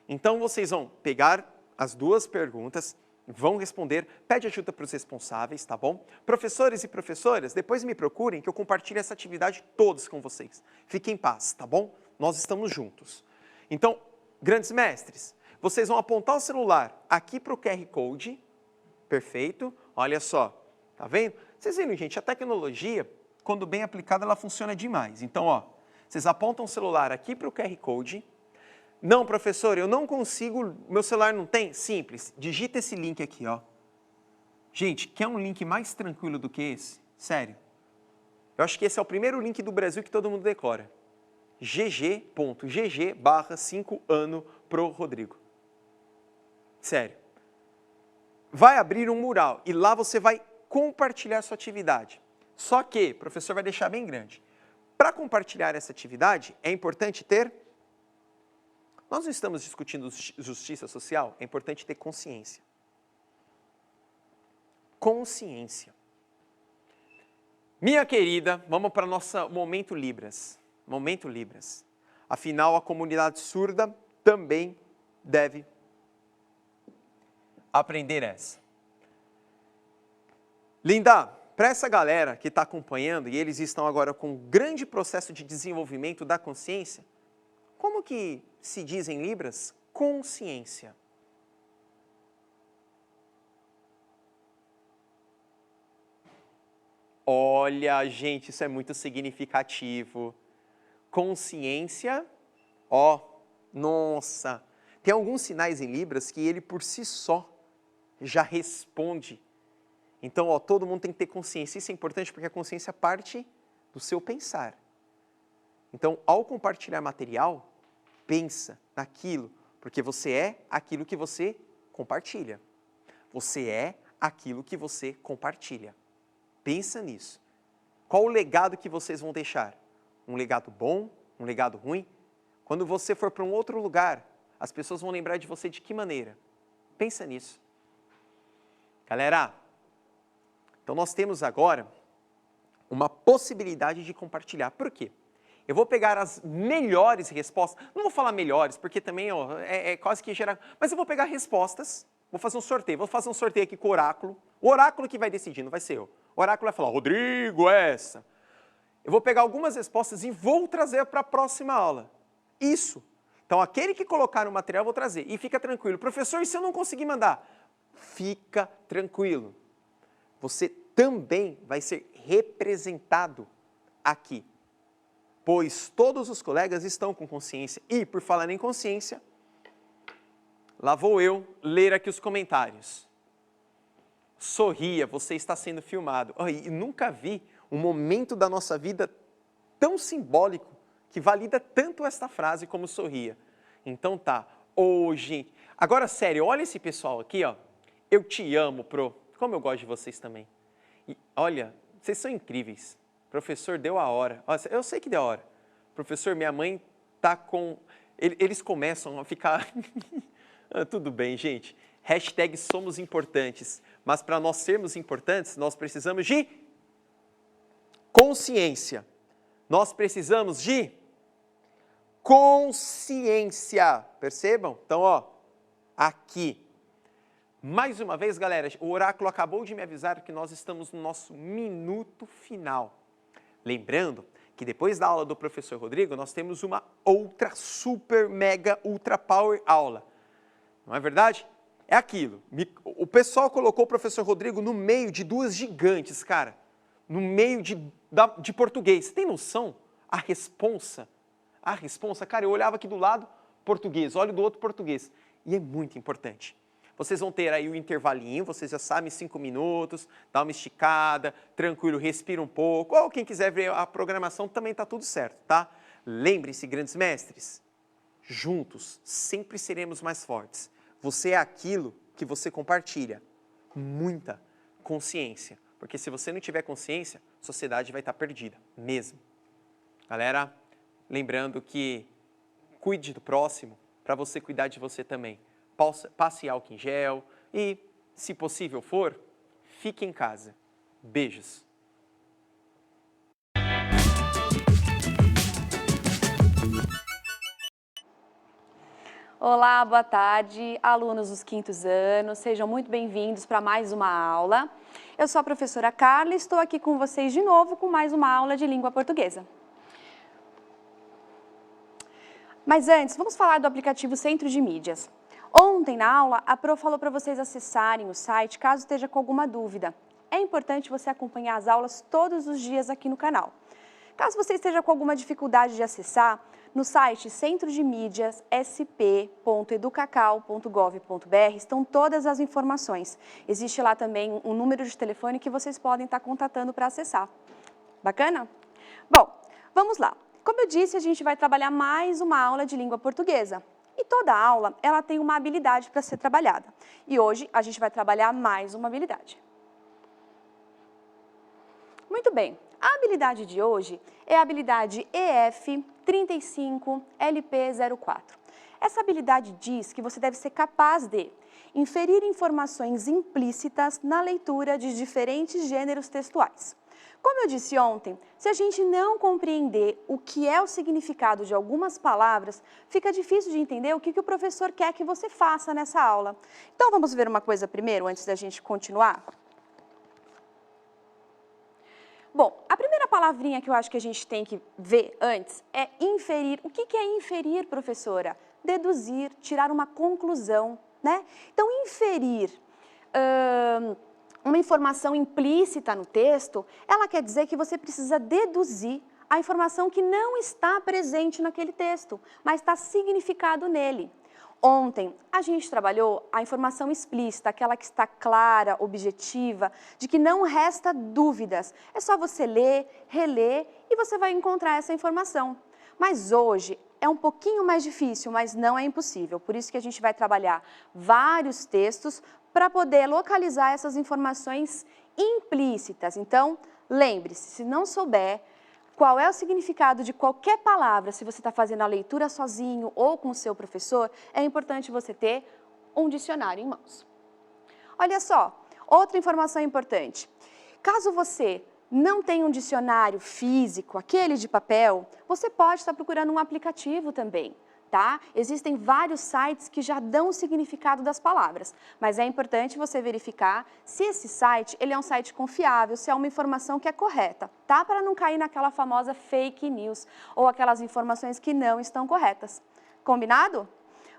Então, vocês vão pegar as 2 perguntas, vão responder, pede ajuda para os responsáveis, tá bom? Professores e professoras, depois me procurem que eu compartilho essa atividade todos com vocês. Fiquem em paz, tá bom? Nós estamos juntos. Então, grandes mestres, vocês vão apontar o celular aqui para o QR Code, perfeito? Olha só, tá vendo? Vocês viram, gente, a tecnologia, quando bem aplicada, ela funciona demais. Então, ó, vocês apontam o celular aqui para o QR Code. Não, professor, eu não consigo, meu celular não tem? Simples, digita esse link aqui, ó. Gente, quer um link mais tranquilo do que esse? Sério. Eu acho que esse é o primeiro link do Brasil que todo mundo decora. gg.gg/5ano pro Rodrigo. Sério. Vai abrir um mural e lá você vai compartilhar sua atividade. Só que o professor vai deixar bem grande. Para compartilhar essa atividade, é importante ter... Nós não estamos discutindo justiça social, é importante ter consciência. Consciência. Minha querida, vamos para o nosso Momento Libras. Momento Libras. Afinal, a comunidade surda também deve aprender essa. Linda, para essa galera que está acompanhando, e eles estão agora com um grande processo de desenvolvimento da consciência, como que se diz em Libras? Consciência. Olha, gente, isso é muito significativo. Consciência, ó, nossa. Tem alguns sinais em Libras que ele por si só já responde. Então, ó, todo mundo tem que ter consciência. Isso é importante porque a consciência parte do seu pensar. Então, ao compartilhar material, pensa naquilo, porque você é aquilo que você compartilha. Você é aquilo que você compartilha. Pensa nisso. Qual o legado que vocês vão deixar? Um legado bom? Um legado ruim? Quando você for para um outro lugar, as pessoas vão lembrar de você de que maneira? Pensa nisso. Galera, então nós temos agora uma possibilidade de compartilhar. Por quê? Eu vou pegar as melhores respostas, não vou falar melhores, porque também ó, é quase que gerar, mas eu vou pegar respostas, vou fazer um sorteio aqui com o oráculo que vai decidir, não vai ser eu. O oráculo vai falar, Rodrigo, essa. Eu vou pegar algumas respostas e vou trazer para a próxima aula. Isso. Então, aquele que colocar no material eu vou trazer. E fica tranquilo. Professor, e se eu não conseguir mandar? Fica tranquilo. Você também vai ser representado aqui. Pois todos os colegas estão com consciência. E, por falar em consciência, lá vou eu ler aqui os comentários. Sorria, você está sendo filmado. Oh, e nunca vi um momento da nossa vida tão simbólico que valida tanto esta frase como sorria. Então tá. Ô, gente. Agora, sério, olha esse pessoal aqui, ó. Eu te amo, pro. Como eu gosto de vocês também. E, olha, vocês são incríveis. Professor, deu a hora. Eu sei que deu a hora. Professor, minha mãe tá com... Eles começam a ficar... Tudo bem, gente. Hashtag somos importantes. Mas para nós sermos importantes, nós precisamos de consciência. Nós precisamos de consciência. Percebam? Então, ó, aqui. Mais uma vez, galera, o oráculo acabou de me avisar que nós estamos no nosso minuto final. Lembrando que depois da aula do professor Rodrigo, nós temos uma outra super, mega, ultra power aula. Não é verdade? É aquilo. O pessoal colocou o professor Rodrigo no meio de duas gigantes, cara. No meio de português. Você tem noção? A responsa, cara, eu olhava aqui do lado, português, olho do outro, português. E é muito importante. Vocês vão ter aí o intervalinho, vocês já sabem, 5 minutos, dá uma esticada, tranquilo, respira um pouco. Ou quem quiser ver a programação, também está tudo certo, tá? Lembrem-se, grandes mestres, juntos sempre seremos mais fortes. Você é aquilo que você compartilha. Muita consciência. Porque se você não tiver consciência, a sociedade vai estar perdida, mesmo. Galera, lembrando que cuide do próximo para você cuidar de você também. Passe álcool em gel e, se possível for, fique em casa. Beijos. Olá, boa tarde, alunos dos quintos anos, sejam muito bem-vindos para mais uma aula. Eu sou a professora Carla e estou aqui com vocês de novo com mais uma aula de língua portuguesa. Mas antes, vamos falar do aplicativo Centro de Mídias. Ontem na aula, a Pro falou para vocês acessarem o site caso esteja com alguma dúvida. É importante você acompanhar as aulas todos os dias aqui no canal. Caso você esteja com alguma dificuldade de acessar, no site centrodemídias.sp.educacau.gov.br estão todas as informações. Existe lá também um número de telefone que vocês podem estar contatando para acessar. Bacana? Bom, vamos lá. Como eu disse, a gente vai trabalhar mais uma aula de língua portuguesa. E toda aula, ela tem uma habilidade para ser trabalhada. E hoje a gente vai trabalhar mais uma habilidade. Muito bem. A habilidade de hoje é a habilidade EF35LP04. Essa habilidade diz que você deve ser capaz de inferir informações implícitas na leitura de diferentes gêneros textuais. Como eu disse ontem, se a gente não compreender o que é o significado de algumas palavras, fica difícil de entender o que o professor quer que você faça nessa aula. Então vamos ver uma coisa primeiro, antes da gente continuar? Bom, a primeira palavrinha que eu acho que a gente tem que ver antes é inferir. O que é inferir, professora? Deduzir, tirar uma conclusão, né? Então, inferir uma informação implícita no texto, ela quer dizer que você precisa deduzir a informação que não está presente naquele texto, mas está significado nele. Ontem, a gente trabalhou a informação explícita, aquela que está clara, objetiva, de que não resta dúvidas. É só você ler, reler e você vai encontrar essa informação. Mas hoje é um pouquinho mais difícil, mas não é impossível. Por isso que a gente vai trabalhar vários textos para poder localizar essas informações implícitas. Então, lembre-se, se não souber qual é o significado de qualquer palavra, se você está fazendo a leitura sozinho ou com o seu professor, é importante você ter um dicionário em mãos. Olha só, outra informação importante. Caso você não tenha um dicionário físico, aquele de papel, você pode estar procurando um aplicativo também. Tá? Existem vários sites que já dão o significado das palavras, mas é importante você verificar se esse site ele é um site confiável, se é uma informação que é correta, tá? Para não cair naquela famosa fake news ou aquelas informações que não estão corretas. Combinado?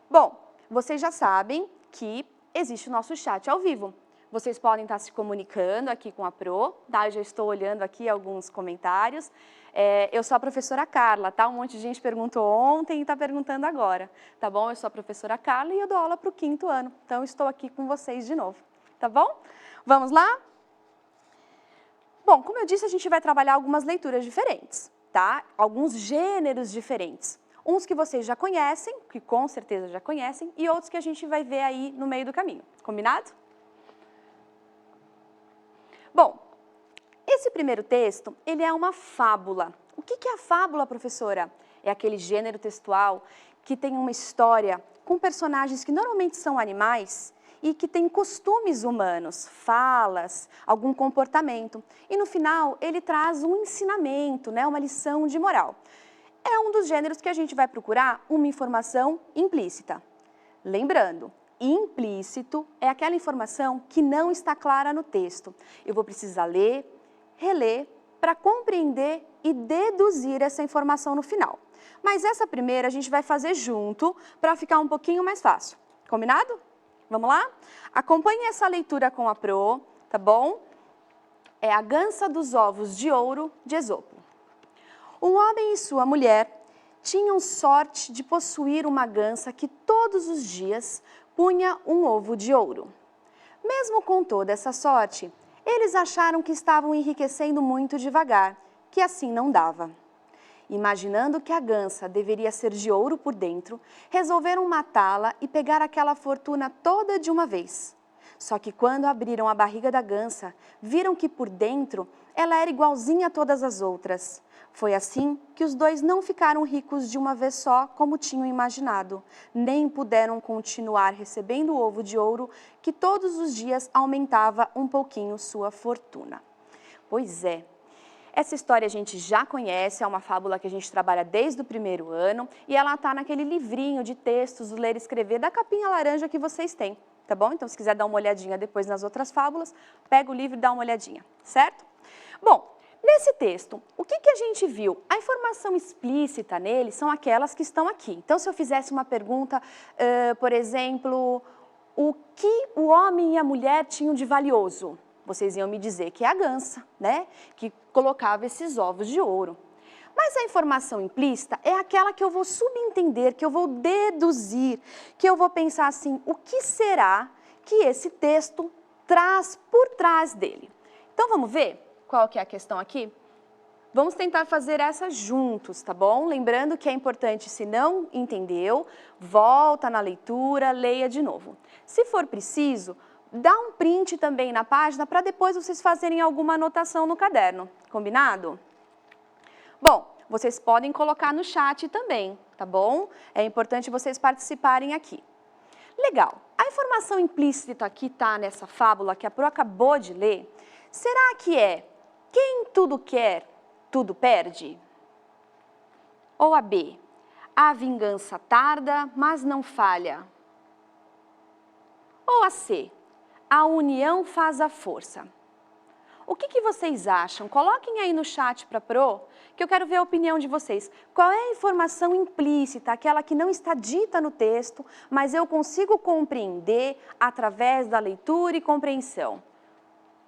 Bom, vocês já sabem que existe o nosso chat ao vivo. Vocês podem estar se comunicando aqui com a Pro, tá? Eu já estou olhando aqui alguns comentários. Eu sou a professora Carla, tá? Um monte de gente perguntou ontem e está perguntando agora, tá bom? Eu sou a professora Carla e eu dou aula para o 5º ano, então estou aqui com vocês de novo, tá bom? Vamos lá? Bom, como eu disse, a gente vai trabalhar algumas leituras diferentes, tá? Alguns gêneros diferentes. Uns que vocês já conhecem, que com certeza já conhecem, e outros que a gente vai ver aí no meio do caminho, combinado? Bom, esse primeiro texto, ele é uma fábula. O que é a fábula, professora? É aquele gênero textual que tem uma história com personagens que normalmente são animais e que têm costumes humanos, falas, algum comportamento. E no final, ele traz um ensinamento, né, uma lição de moral. É um dos gêneros que a gente vai procurar uma informação implícita. Lembrando, implícito é aquela informação que não está clara no texto. Eu vou precisar ler, reler, para compreender e deduzir essa informação no final. Mas essa primeira a gente vai fazer junto para ficar um pouquinho mais fácil. Combinado? Vamos lá? Acompanhe essa leitura com a Pro, tá bom? É A Gansa dos Ovos de Ouro, de Esopo. Um homem e sua mulher tinham sorte de possuir uma gansa que todos os dias punha um ovo de ouro. Mesmo com toda essa sorte, eles acharam que estavam enriquecendo muito devagar, que assim não dava. Imaginando que a gansa deveria ser de ouro por dentro, resolveram matá-la e pegar aquela fortuna toda de uma vez. Só que quando abriram a barriga da gansa, viram que por dentro ela era igualzinha a todas as outras. Foi assim que os dois não ficaram ricos de uma vez só, como tinham imaginado, nem puderam continuar recebendo o ovo de ouro que todos os dias aumentava um pouquinho sua fortuna. Pois é, Essa história a gente já conhece, é uma fábula que a gente trabalha desde o primeiro ano e ela está naquele livrinho de textos do Ler e Escrever da capinha laranja que vocês têm, tá bom? Então, se quiser dar uma olhadinha depois nas outras fábulas, pega o livro e dá uma olhadinha, certo? Bom, nesse texto, o que a gente viu? A informação explícita nele são aquelas que estão aqui. Então, se eu fizesse uma pergunta, por exemplo, o que o homem e a mulher tinham de valioso? Vocês iam me dizer que é a gança, né? Que colocava esses ovos de ouro. Mas a informação implícita é aquela que eu vou subentender, que eu vou deduzir, que eu vou pensar assim, o que será que esse texto traz por trás dele? Então, vamos ver qual que é a questão aqui? Vamos tentar fazer essa juntos, tá bom? Lembrando que é importante, se não entendeu, volta na leitura, leia de novo. Se for preciso, dá um print também na página para depois vocês fazerem alguma anotação no caderno, combinado? Bom, vocês podem colocar no chat também, tá bom? É importante vocês participarem aqui. Legal, a informação implícita que está nessa fábula que a Pro acabou de ler, será que é quem tudo quer, tudo perde? Ou a B, a vingança tarda, mas não falha? Ou a C, a união faz a força? O que vocês acham? Coloquem aí no chat para a Pro, que eu quero ver a opinião de vocês. Qual é a informação implícita, aquela que não está dita no texto, mas eu consigo compreender através da leitura e compreensão?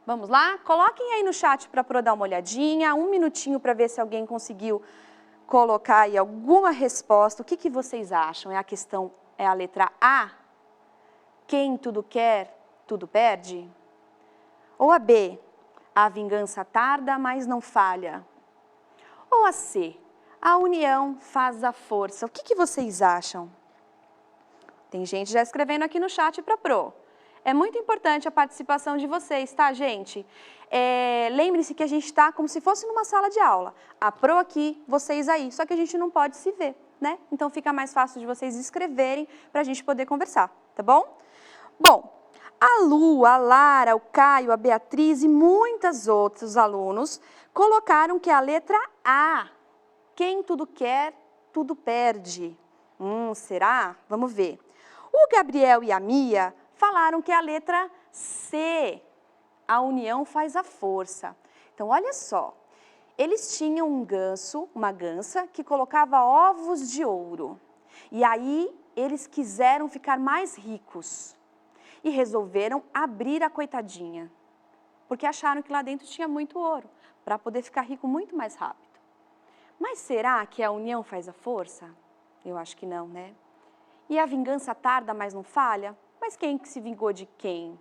Vamos lá? Coloquem aí no chat para a Pro dar uma olhadinha, um minutinho para ver se alguém conseguiu colocar aí alguma resposta. O que vocês acham? É a questão, é a letra A? Quem tudo quer, tudo perde? Ou a B? A vingança tarda, mas não falha? Ou a C? A união faz a força. O que vocês acham? Tem gente já escrevendo aqui no chat para a Pro. É muito importante a participação de vocês, tá, gente? Lembre-se que a gente está como se fosse numa sala de aula. A Pro aqui, vocês aí, só que a gente não pode se ver, né? Então fica mais fácil de vocês escreverem para a gente poder conversar, tá bom? Bom, a Lu, a Lara, o Caio, a Beatriz e muitos outros alunos colocaram que a letra A, quem tudo quer, tudo perde. Será? Vamos ver. O Gabriel e a Mia falaram que a letra C, a união faz a força. Então, olha só, eles tinham um ganso, uma gança, que colocava ovos de ouro. E aí, eles quiseram ficar mais ricos e resolveram abrir a coitadinha, porque acharam que lá dentro tinha muito ouro, para poder ficar rico muito mais rápido. Mas será que a união faz a força? Eu acho que não, né? E a vingança tarda, mas não falha? Mas quem que se vingou de quem?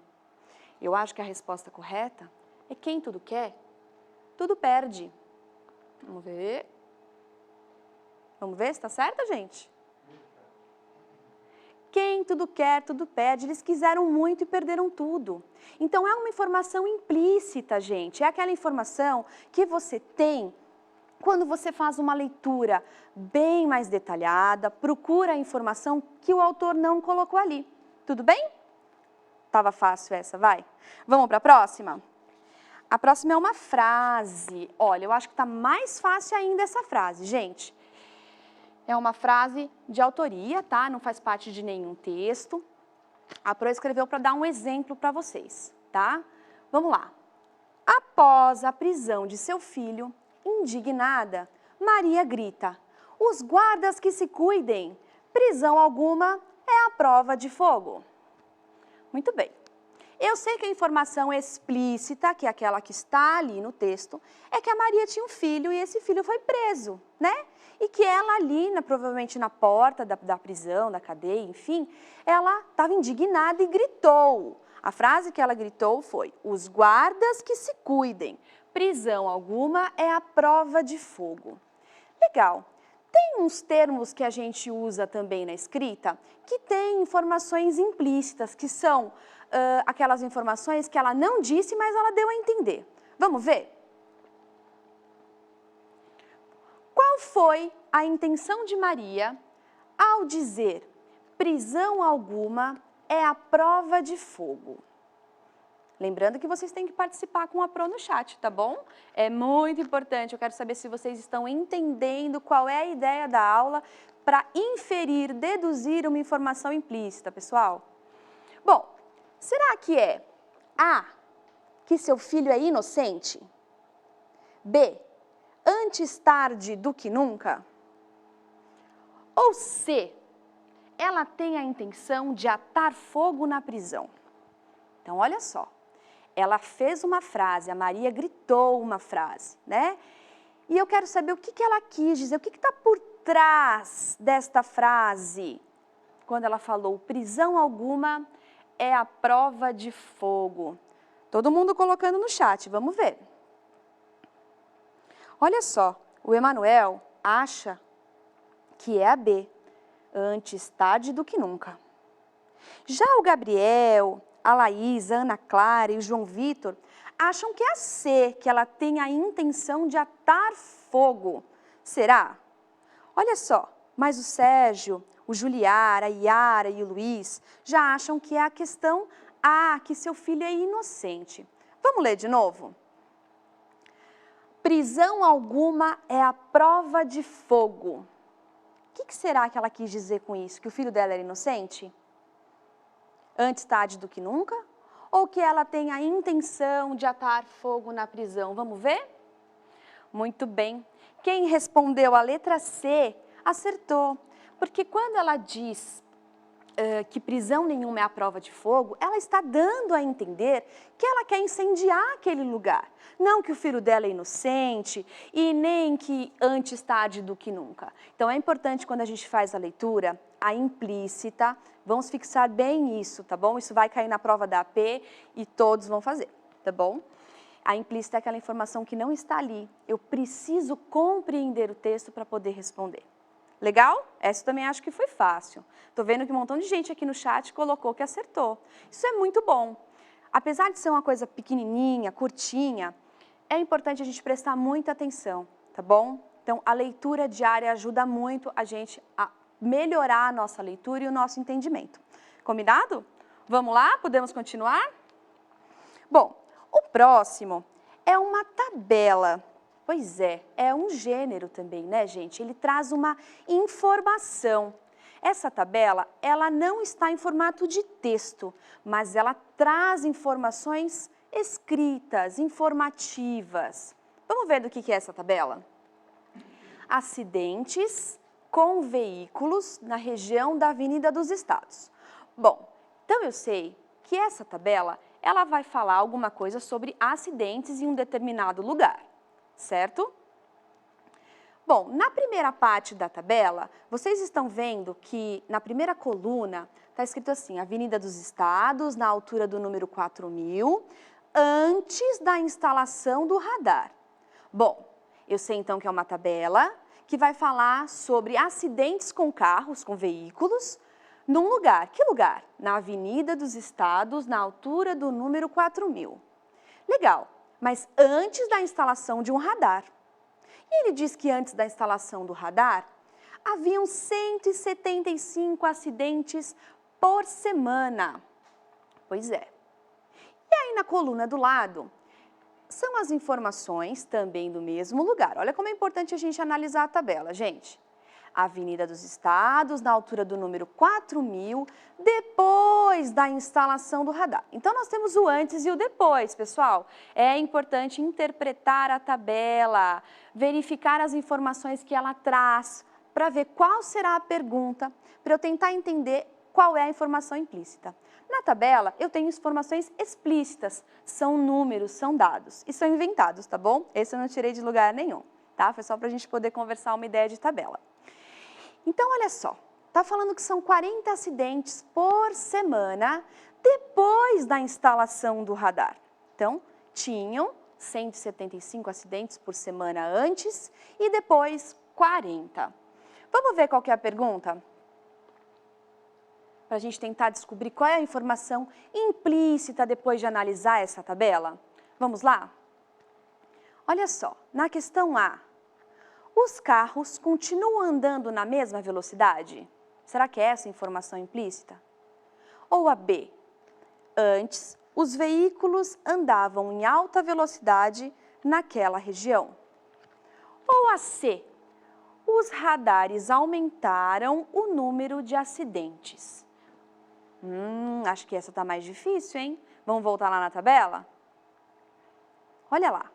Eu acho que a resposta correta é quem tudo quer, tudo perde. Vamos ver. Vamos ver se está certo, gente? Quem tudo quer, tudo perde. Eles quiseram muito e perderam tudo. Então, é uma informação implícita, gente. É aquela informação que você tem quando você faz uma leitura bem mais detalhada, procura a informação que o autor não colocou ali. Tudo bem? Tava fácil essa, vai? Vamos para a próxima? A próxima é uma frase. Olha, eu acho que está mais fácil ainda essa frase, gente. É uma frase de autoria, tá? Não faz parte de nenhum texto. A Pro escreveu para dar um exemplo para vocês, tá? Vamos lá. Após a prisão de seu filho, indignada, Maria grita: os guardas que se cuidem, prisão alguma é a prova de fogo. Muito bem. Eu sei que a informação explícita, que é aquela que está ali no texto, é que a Maria tinha um filho e esse filho foi preso, né? E que ela ali, provavelmente na porta da prisão, da cadeia, enfim, ela estava indignada e gritou. A frase que ela gritou foi: os guardas que se cuidem, prisão alguma é a prova de fogo. Legal. Tem uns termos que a gente usa também na escrita que tem informações implícitas, que são aquelas informações que ela não disse, mas ela deu a entender. Vamos ver? Qual foi a intenção de Maria ao dizer prisão alguma é a prova de fogo? Lembrando que vocês têm que participar com a Pro no chat, tá bom? É muito importante, eu quero saber se vocês estão entendendo qual é a ideia da aula para inferir, deduzir uma informação implícita, pessoal. Bom, será que é A, que seu filho é inocente? B, antes tarde do que nunca? Ou C, ela tem a intenção de atar fogo na prisão? Então, olha só. Ela fez uma frase, a Maria gritou uma frase, né? E eu quero saber o que ela quis dizer, o que está por trás desta frase, quando ela falou, prisão alguma é a prova de fogo. Todo mundo colocando no chat, vamos ver. Olha só, o Emanuel acha que é a B, antes tarde do que nunca. Já o Gabriel, a Laís, a Ana Clara e o João Vitor acham que é a C, que ela tem a intenção de atar fogo. Será? Olha só, mas o Sérgio, o Juliar, a Yara e o Luiz já acham que é a questão A, que seu filho é inocente. Vamos ler de novo? Prisão alguma é a prova de fogo. O que será que ela quis dizer com isso? Que o filho dela era inocente? Antes tarde do que nunca? Ou que ela tem a intenção de atar fogo na prisão? Vamos ver? Muito bem. Quem respondeu a letra C acertou. Porque quando ela diz que prisão nenhuma é a prova de fogo, ela está dando a entender que ela quer incendiar aquele lugar. Não que o filho dela é inocente e nem que antes tarde do que nunca. Então é importante quando a gente faz a leitura, a implícita, vamos fixar bem isso, tá bom? Isso vai cair na prova da AP e todos vão fazer, tá bom? A implícita é aquela informação que não está ali. Eu preciso compreender o texto para poder responder. Legal? Essa também acho que foi fácil. Estou vendo que um montão de gente aqui no chat colocou que acertou. Isso é muito bom. Apesar de ser uma coisa pequenininha, curtinha, é importante a gente prestar muita atenção, tá bom? Então, a leitura diária ajuda muito a gente a melhorar a nossa leitura e o nosso entendimento. Combinado? Vamos lá? Podemos continuar? Bom, o próximo é uma tabela. Pois é um gênero também, né, gente? Ele traz uma informação. Essa tabela, ela não está em formato de texto, mas ela traz informações escritas, informativas. Vamos ver do que é essa tabela? Acidentes com veículos na região da Avenida dos Estados. Bom, então eu sei que essa tabela, ela vai falar alguma coisa sobre acidentes em um determinado lugar. Certo? Bom, na primeira parte da tabela, vocês estão vendo que na primeira coluna está escrito assim, Avenida dos Estados, na altura do número 4000, antes da instalação do radar. Bom, eu sei então que é uma tabela que vai falar sobre acidentes com carros, com veículos, num lugar. Que lugar? Na Avenida dos Estados, na altura do número 4000. Legal. Mas antes da instalação de um radar. E ele diz que antes da instalação do radar, haviam 175 acidentes por semana. Pois é. E aí na coluna do lado, são as informações também do mesmo lugar. Olha como é importante a gente analisar a tabela, gente. Avenida dos Estados, na altura do número 4000, depois da instalação do radar. Então, nós temos o antes e o depois, pessoal. É importante interpretar a tabela, verificar as informações que ela traz, para ver qual será a pergunta, para eu tentar entender qual é a informação implícita. Na tabela, eu tenho informações explícitas, são números, são dados, e são inventados, tá bom? Esse eu não tirei de lugar nenhum, tá? Foi só para a gente poder conversar uma ideia de tabela. Então, olha só, está falando que são 40 acidentes por semana depois da instalação do radar. Então, tinham 175 acidentes por semana antes e depois 40. Vamos ver qual que é a pergunta? Para a gente tentar descobrir qual é a informação implícita depois de analisar essa tabela. Vamos lá? Olha só, na questão A. Os carros continuam andando na mesma velocidade? Será que é essa a informação implícita? Ou a B? Antes, os veículos andavam em alta velocidade naquela região? Ou a C, os radares aumentaram o número de acidentes? Acho que essa está mais difícil, hein? Vamos voltar lá na tabela? Olha lá.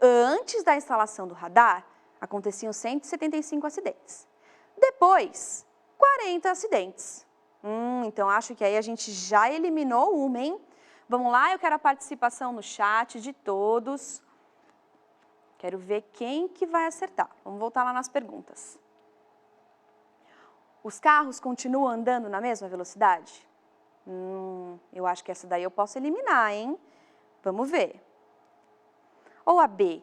Antes da instalação do radar, aconteciam 175 acidentes. Depois, 40 acidentes. Então, acho que aí a gente já eliminou uma, hein? Vamos lá, eu quero a participação no chat de todos. Quero ver quem que vai acertar. Vamos voltar lá nas perguntas. Os carros continuam andando na mesma velocidade? Eu acho que essa daí eu posso eliminar, hein? Vamos ver. Ou a B,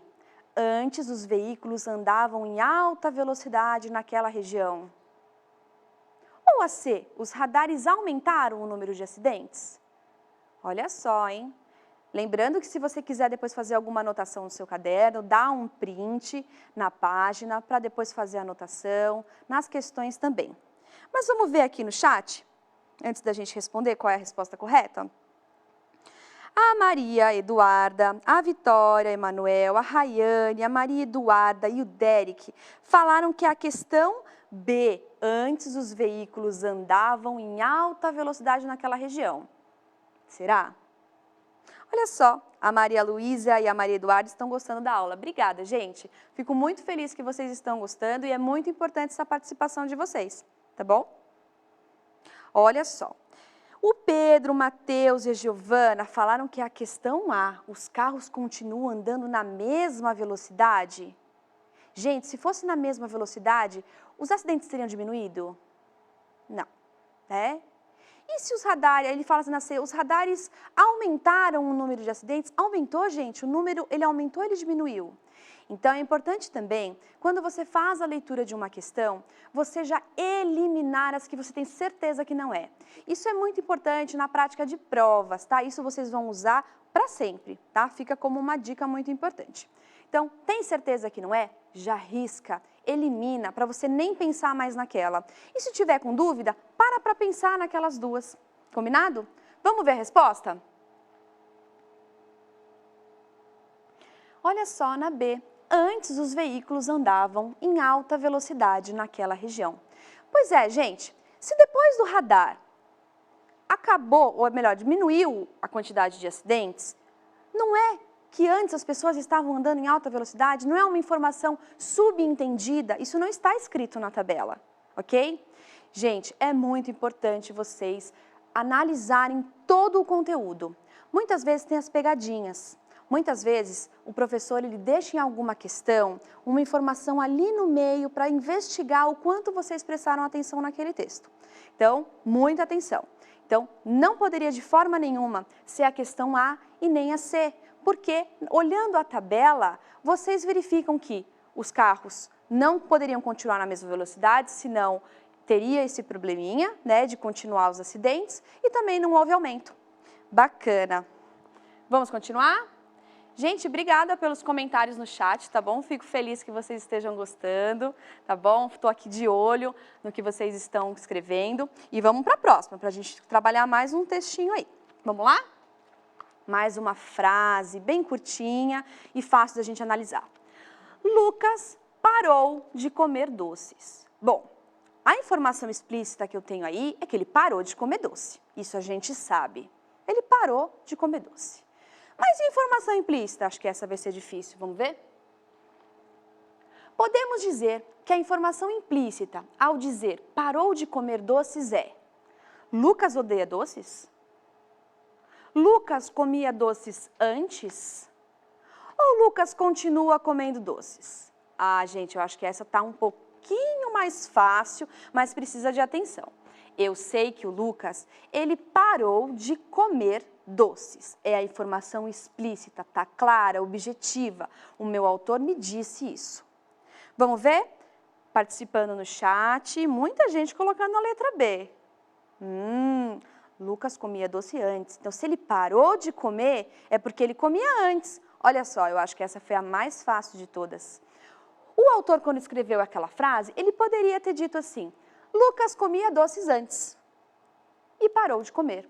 antes os veículos andavam em alta velocidade naquela região? Ou a C, os radares aumentaram o número de acidentes? Olha só, hein? Lembrando que se você quiser depois fazer alguma anotação no seu caderno, dá um print na página para depois fazer a anotação, nas questões também. Mas vamos ver aqui no chat, antes da gente responder qual é a resposta correta? A Maria Eduarda, a Vitória Emanuel, a Rayane, a Maria Eduarda e o Derek falaram que a questão B, antes os veículos andavam em alta velocidade naquela região. Será? Olha só, a Maria Luísa e a Maria Eduarda estão gostando da aula. Obrigada, gente. Fico muito feliz que vocês estão gostando e é muito importante essa participação de vocês, tá bom? Olha só. O Pedro, o Matheus e a Giovana falaram que a questão A, os carros continuam andando na mesma velocidade? Gente, se fosse na mesma velocidade, os acidentes teriam diminuído? Não, né? E se os radares, ele fala assim, os radares aumentaram o número de acidentes? Aumentou, gente, o número, ele aumentou, ele diminuiu? Então, é importante também, quando você faz a leitura de uma questão, você já eliminar as que você tem certeza que não é. Isso é muito importante na prática de provas, tá? Isso vocês vão usar para sempre, tá? Fica como uma dica muito importante. Então, tem certeza que não é? Já risca, elimina, para você nem pensar mais naquela. E se tiver com dúvida, para pensar naquelas duas. Combinado? Vamos ver a resposta? Olha só na B. Antes os veículos andavam em alta velocidade naquela região. Pois é, gente, se depois do radar acabou, ou melhor, diminuiu a quantidade de acidentes, não é que antes as pessoas estavam andando em alta velocidade, não é uma informação subentendida, isso não está escrito na tabela, ok? Gente, é muito importante vocês analisarem todo o conteúdo. Muitas vezes tem as pegadinhas. Muitas vezes, o professor ele deixa em alguma questão uma informação ali no meio para investigar o quanto vocês prestaram atenção naquele texto. Então, muita atenção. Então, não poderia de forma nenhuma ser a questão A e nem a C, porque, olhando a tabela, vocês verificam que os carros não poderiam continuar na mesma velocidade, senão teria esse probleminha, né, de continuar os acidentes, e também não houve aumento. Bacana. Vamos continuar? Gente, obrigada pelos comentários no chat, tá bom? Fico feliz que vocês estejam gostando, tá bom? Estou aqui de olho no que vocês estão escrevendo. E vamos para a próxima, para a gente trabalhar mais um textinho aí. Vamos lá? Mais uma frase bem curtinha e fácil da gente analisar. Lucas parou de comer doces. Bom, a informação explícita que eu tenho aí é que ele parou de comer doce. Isso a gente sabe. Ele parou de comer doce. Mas e a informação implícita? Acho que essa vai ser difícil. Vamos ver? Podemos dizer que a informação implícita, ao dizer parou de comer doces, é: Lucas odeia doces? Lucas comia doces antes? Ou Lucas continua comendo doces? Ah, gente, eu acho que essa está um pouquinho mais fácil, mas precisa de atenção. Eu sei que o Lucas, ele parou de comer doces. É a informação explícita, tá clara, objetiva. O meu autor me disse isso. Vamos ver? Participando no chat, muita gente colocando a letra B. Lucas comia doce antes. Então, se ele parou de comer, é porque ele comia antes. Olha só, eu acho que essa foi a mais fácil de todas. O autor, quando escreveu aquela frase, ele poderia ter dito assim: Lucas comia doces antes e parou de comer.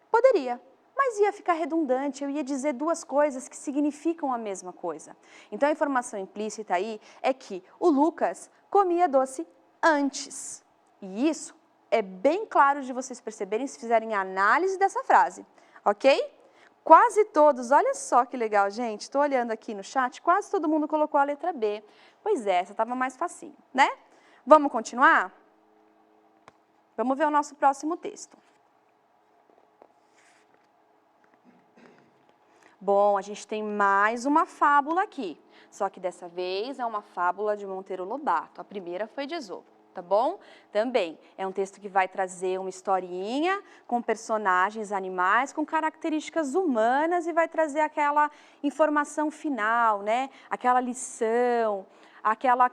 Poderia, mas ia ficar redundante, eu ia dizer duas coisas que significam a mesma coisa. Então a informação implícita aí é que o Lucas comia doce antes. E isso é bem claro de vocês perceberem se fizerem a análise dessa frase, ok? Quase todos, olha só que legal, gente, estou olhando aqui no chat, quase todo mundo colocou a letra B. Pois é, essa estava mais facinho, né? Vamos continuar? Vamos ver o nosso próximo texto. Bom, a gente tem mais uma fábula aqui, só que dessa vez é uma fábula de Monteiro Lobato. A primeira foi de Esopo, tá bom? Também é um texto que vai trazer uma historinha com personagens animais, com características humanas e vai trazer aquela informação final, né? Aquela lição, aquela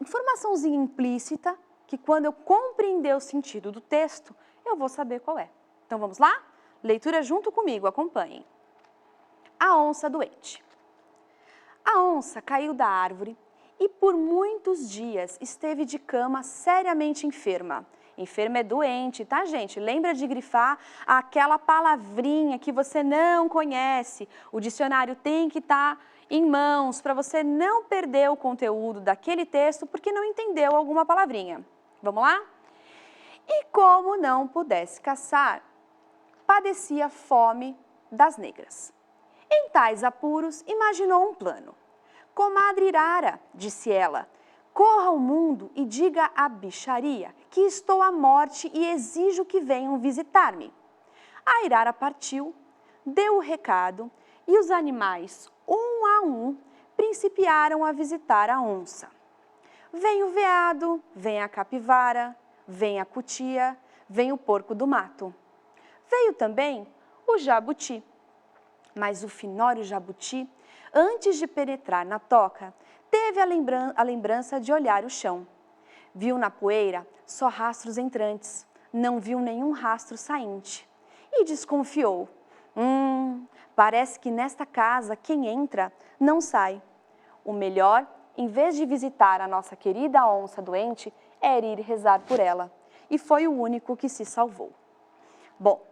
informaçãozinha implícita que quando eu compreender o sentido do texto, eu vou saber qual é. Então vamos lá? Leitura junto comigo, acompanhem. A onça doente. A onça caiu da árvore e por muitos dias esteve de cama seriamente enferma. Enferma é doente, tá, gente? Lembra de grifar aquela palavrinha que você não conhece. O dicionário tem que estar em mãos para você não perder o conteúdo daquele texto porque não entendeu alguma palavrinha. Vamos lá? E como não pudesse caçar, padecia fome das negras. Em tais apuros, imaginou um plano. Comadre Irara, disse ela, corra ao mundo e diga à bicharia que estou à morte e exijo que venham visitar-me. A Irara partiu, deu o recado e os animais, um a um, principiaram a visitar a onça. Vem o veado, vem a capivara, vem a cutia, vem o porco do mato. Veio também o jabuti. Mas o finório jabuti, antes de penetrar na toca, teve a lembrança de olhar o chão. Viu na poeira só rastros entrantes, não viu nenhum rastro sainte. E desconfiou. Parece que nesta casa quem entra não sai. O melhor, em vez de visitar a nossa querida onça doente, era ir rezar por ela. E foi o único que se salvou. Bom,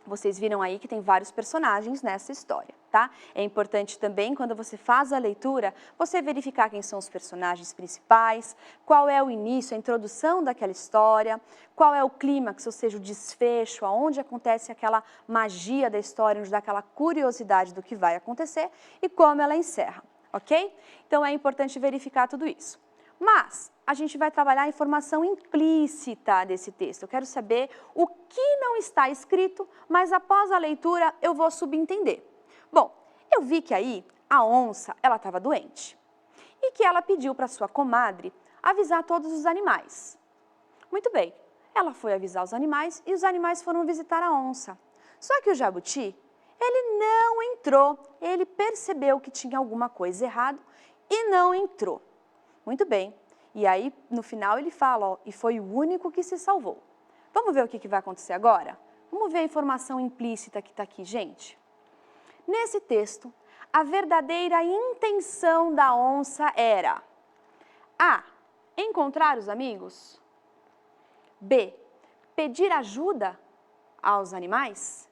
vocês viram aí que tem vários personagens nessa história, tá? É importante também, quando você faz a leitura, você verificar quem são os personagens principais, qual é o início, a introdução daquela história, qual é o clímax, ou seja, o desfecho, aonde acontece aquela magia da história, onde dá aquela curiosidade do que vai acontecer e como ela encerra, ok? Então é importante verificar tudo isso. Mas a gente vai trabalhar a informação implícita desse texto. Eu quero saber o que não está escrito, mas após a leitura eu vou subentender. Bom, eu vi que aí a onça, ela estava doente e que ela pediu para sua comadre avisar todos os animais. Muito bem, ela foi avisar os animais e os animais foram visitar a onça. Só que o jabuti, ele não entrou, ele percebeu que tinha alguma coisa errada e não entrou. Muito bem. E aí, no final, ele fala, ó, e foi o único que se salvou. Vamos ver o que vai acontecer agora? Vamos ver a informação implícita que está aqui, gente. Nesse texto, a verdadeira intenção da onça era A. Encontrar os amigos. B. Pedir ajuda aos animais.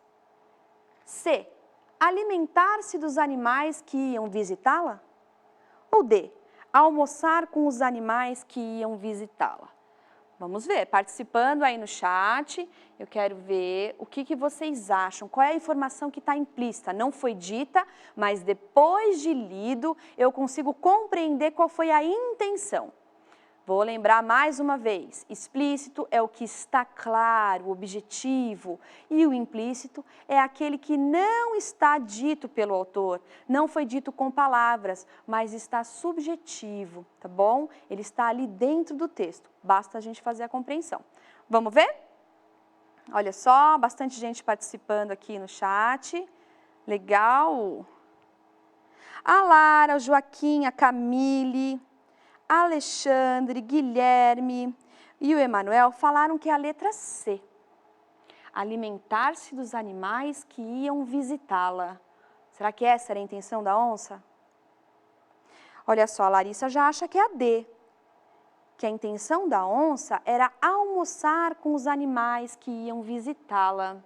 C. Alimentar-se dos animais que iam visitá-la. Ou D. Almoçar com os animais que iam visitá-la. Vamos ver, participando aí no chat, eu quero ver o que vocês acham, qual é a informação que está implícita. Não foi dita, mas depois de lido, eu consigo compreender qual foi a intenção. Vou lembrar mais uma vez, explícito é o que está claro, o objetivo, e o implícito é aquele que não está dito pelo autor, não foi dito com palavras, mas está subjetivo, tá bom? Ele está ali dentro do texto, basta a gente fazer a compreensão. Vamos ver? Olha só, bastante gente participando aqui no chat, legal! A Lara, o Joaquim, a Camille, Alexandre, Guilherme e o Emanuel falaram que é a letra C. Alimentar-se dos animais que iam visitá-la. Será que essa era a intenção da onça? Olha só, a Larissa já acha que é a D. Que a intenção da onça era almoçar com os animais que iam visitá-la.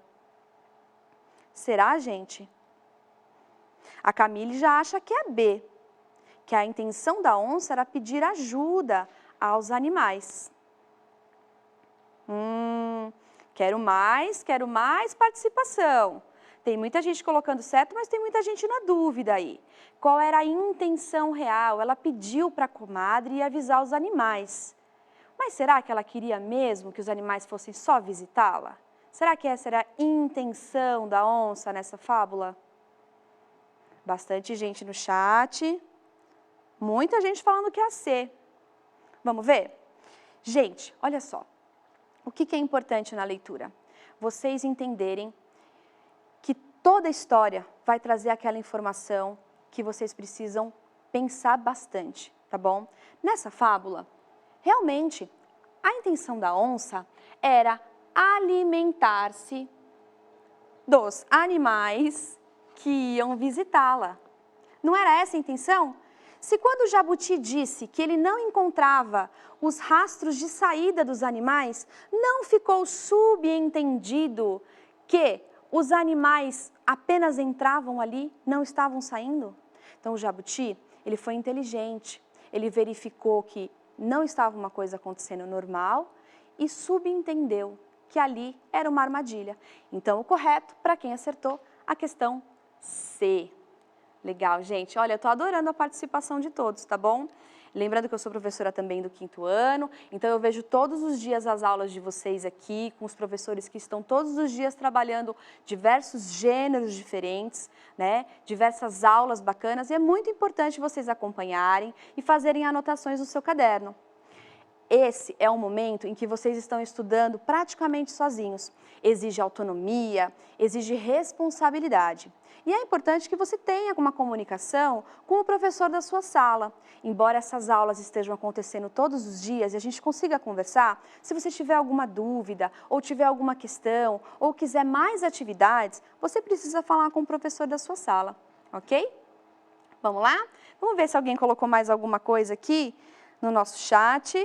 Será, gente? A Camille já acha que é B, que a intenção da onça era pedir ajuda aos animais. Quero mais participação. Tem muita gente colocando certo, mas tem muita gente na dúvida aí. Qual era a intenção real? Ela pediu para a comadre ir avisar os animais. Mas será que ela queria mesmo que os animais fossem só visitá-la? Será que essa era a intenção da onça nessa fábula? Bastante gente no chat. Muita gente falando que é a C. Vamos ver? Gente, olha só. O que é importante na leitura? Vocês entenderem que toda história vai trazer aquela informação que vocês precisam pensar bastante, tá bom? Nessa fábula, realmente, a intenção da onça era alimentar-se dos animais que iam visitá-la. Não era essa a intenção? Se quando o jabuti disse que ele não encontrava os rastros de saída dos animais, não ficou subentendido que os animais apenas entravam ali, não estavam saindo? Então o jabuti, ele foi inteligente, ele verificou que não estava uma coisa acontecendo normal e subentendeu que ali era uma armadilha. Então o correto, para quem acertou, a questão C. Legal, gente. Olha, eu estou adorando a participação de todos, tá bom? Lembrando que eu sou professora também do 5º ano, então eu vejo todos os dias as aulas de vocês aqui, com os professores que estão todos os dias trabalhando diversos gêneros diferentes, né? Diversas aulas bacanas, e é muito importante vocês acompanharem e fazerem anotações no seu caderno. Esse é um momento em que vocês estão estudando praticamente sozinhos. Exige autonomia, exige responsabilidade. E é importante que você tenha uma comunicação com o professor da sua sala. Embora essas aulas estejam acontecendo todos os dias e a gente consiga conversar, se você tiver alguma dúvida, ou tiver alguma questão, ou quiser mais atividades, você precisa falar com o professor da sua sala, ok? Vamos lá? Vamos ver se alguém colocou mais alguma coisa aqui no nosso chat.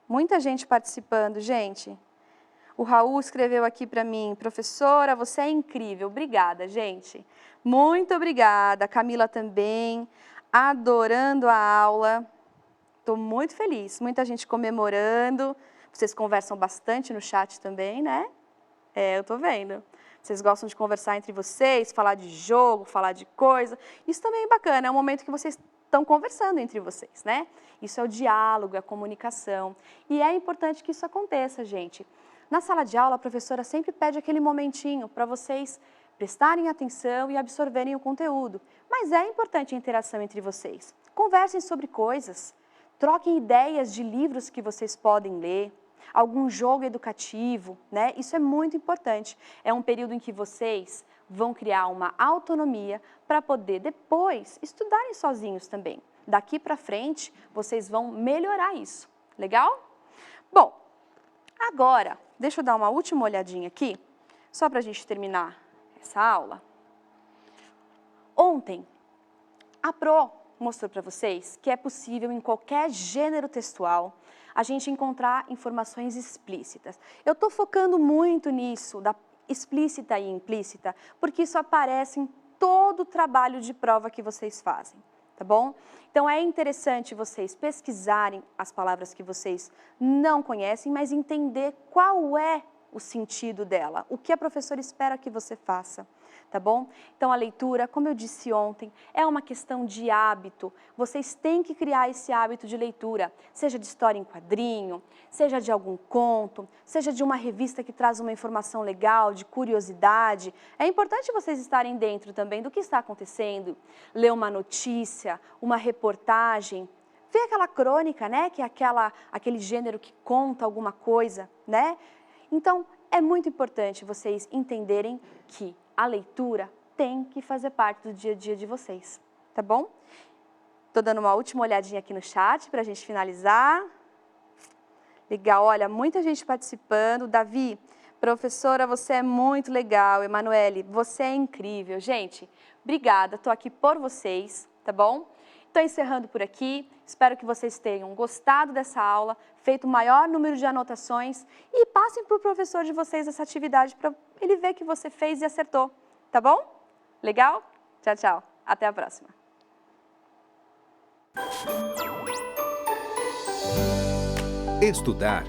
Muita gente participando, gente. O Raul escreveu aqui para mim: professora, você é incrível. Obrigada, gente. Muito obrigada. A Camila também, adorando a aula. Estou muito feliz. Muita gente comemorando. Vocês conversam bastante no chat também, né? Eu estou vendo. Vocês gostam de conversar entre vocês, falar de jogo, falar de coisa. Isso também é bacana, é um momento que vocês estão conversando entre vocês, né? Isso é o diálogo, é a comunicação. E é importante que isso aconteça, gente. Na sala de aula, a professora sempre pede aquele momentinho para vocês prestarem atenção e absorverem o conteúdo. Mas é importante a interação entre vocês. Conversem sobre coisas, troquem ideias de livros que vocês podem ler, algum jogo educativo, né? Isso é muito importante. É um período em que vocês vão criar uma autonomia para poder depois estudarem sozinhos também. Daqui para frente, vocês vão melhorar isso. Legal? Bom, agora, deixa eu dar uma última olhadinha aqui, só para a gente terminar essa aula. Ontem, a Pro mostrou para vocês que é possível em qualquer gênero textual a gente encontrar informações explícitas. Eu estou focando muito nisso, da explícita e implícita, porque isso aparece em todo o trabalho de prova que vocês fazem, tá bom? Então é interessante vocês pesquisarem as palavras que vocês não conhecem, mas entender qual é o sentido dela, o que a professora espera que você faça, tá bom? Então a leitura, como eu disse ontem, é uma questão de hábito. Vocês têm que criar esse hábito de leitura, seja de história em quadrinho, seja de algum conto, seja de uma revista que traz uma informação legal, de curiosidade. É importante vocês estarem dentro também do que está acontecendo, ler uma notícia, uma reportagem, ver aquela crônica, né, que é aquele gênero que conta alguma coisa, né? Então, é muito importante vocês entenderem que a leitura tem que fazer parte do dia a dia de vocês, tá bom? Estou dando uma última olhadinha aqui no chat para a gente finalizar. Legal, olha, muita gente participando. Davi, professora, você é muito legal. Emanuele, você é incrível. Gente, obrigada, estou aqui por vocês, tá bom? Estou encerrando por aqui, espero que vocês tenham gostado dessa aula, feito o maior número de anotações e passem para o professor de vocês essa atividade para ele ver que você fez e acertou, Tá bom? Legal? Tchau, tchau. Até a próxima. Estudar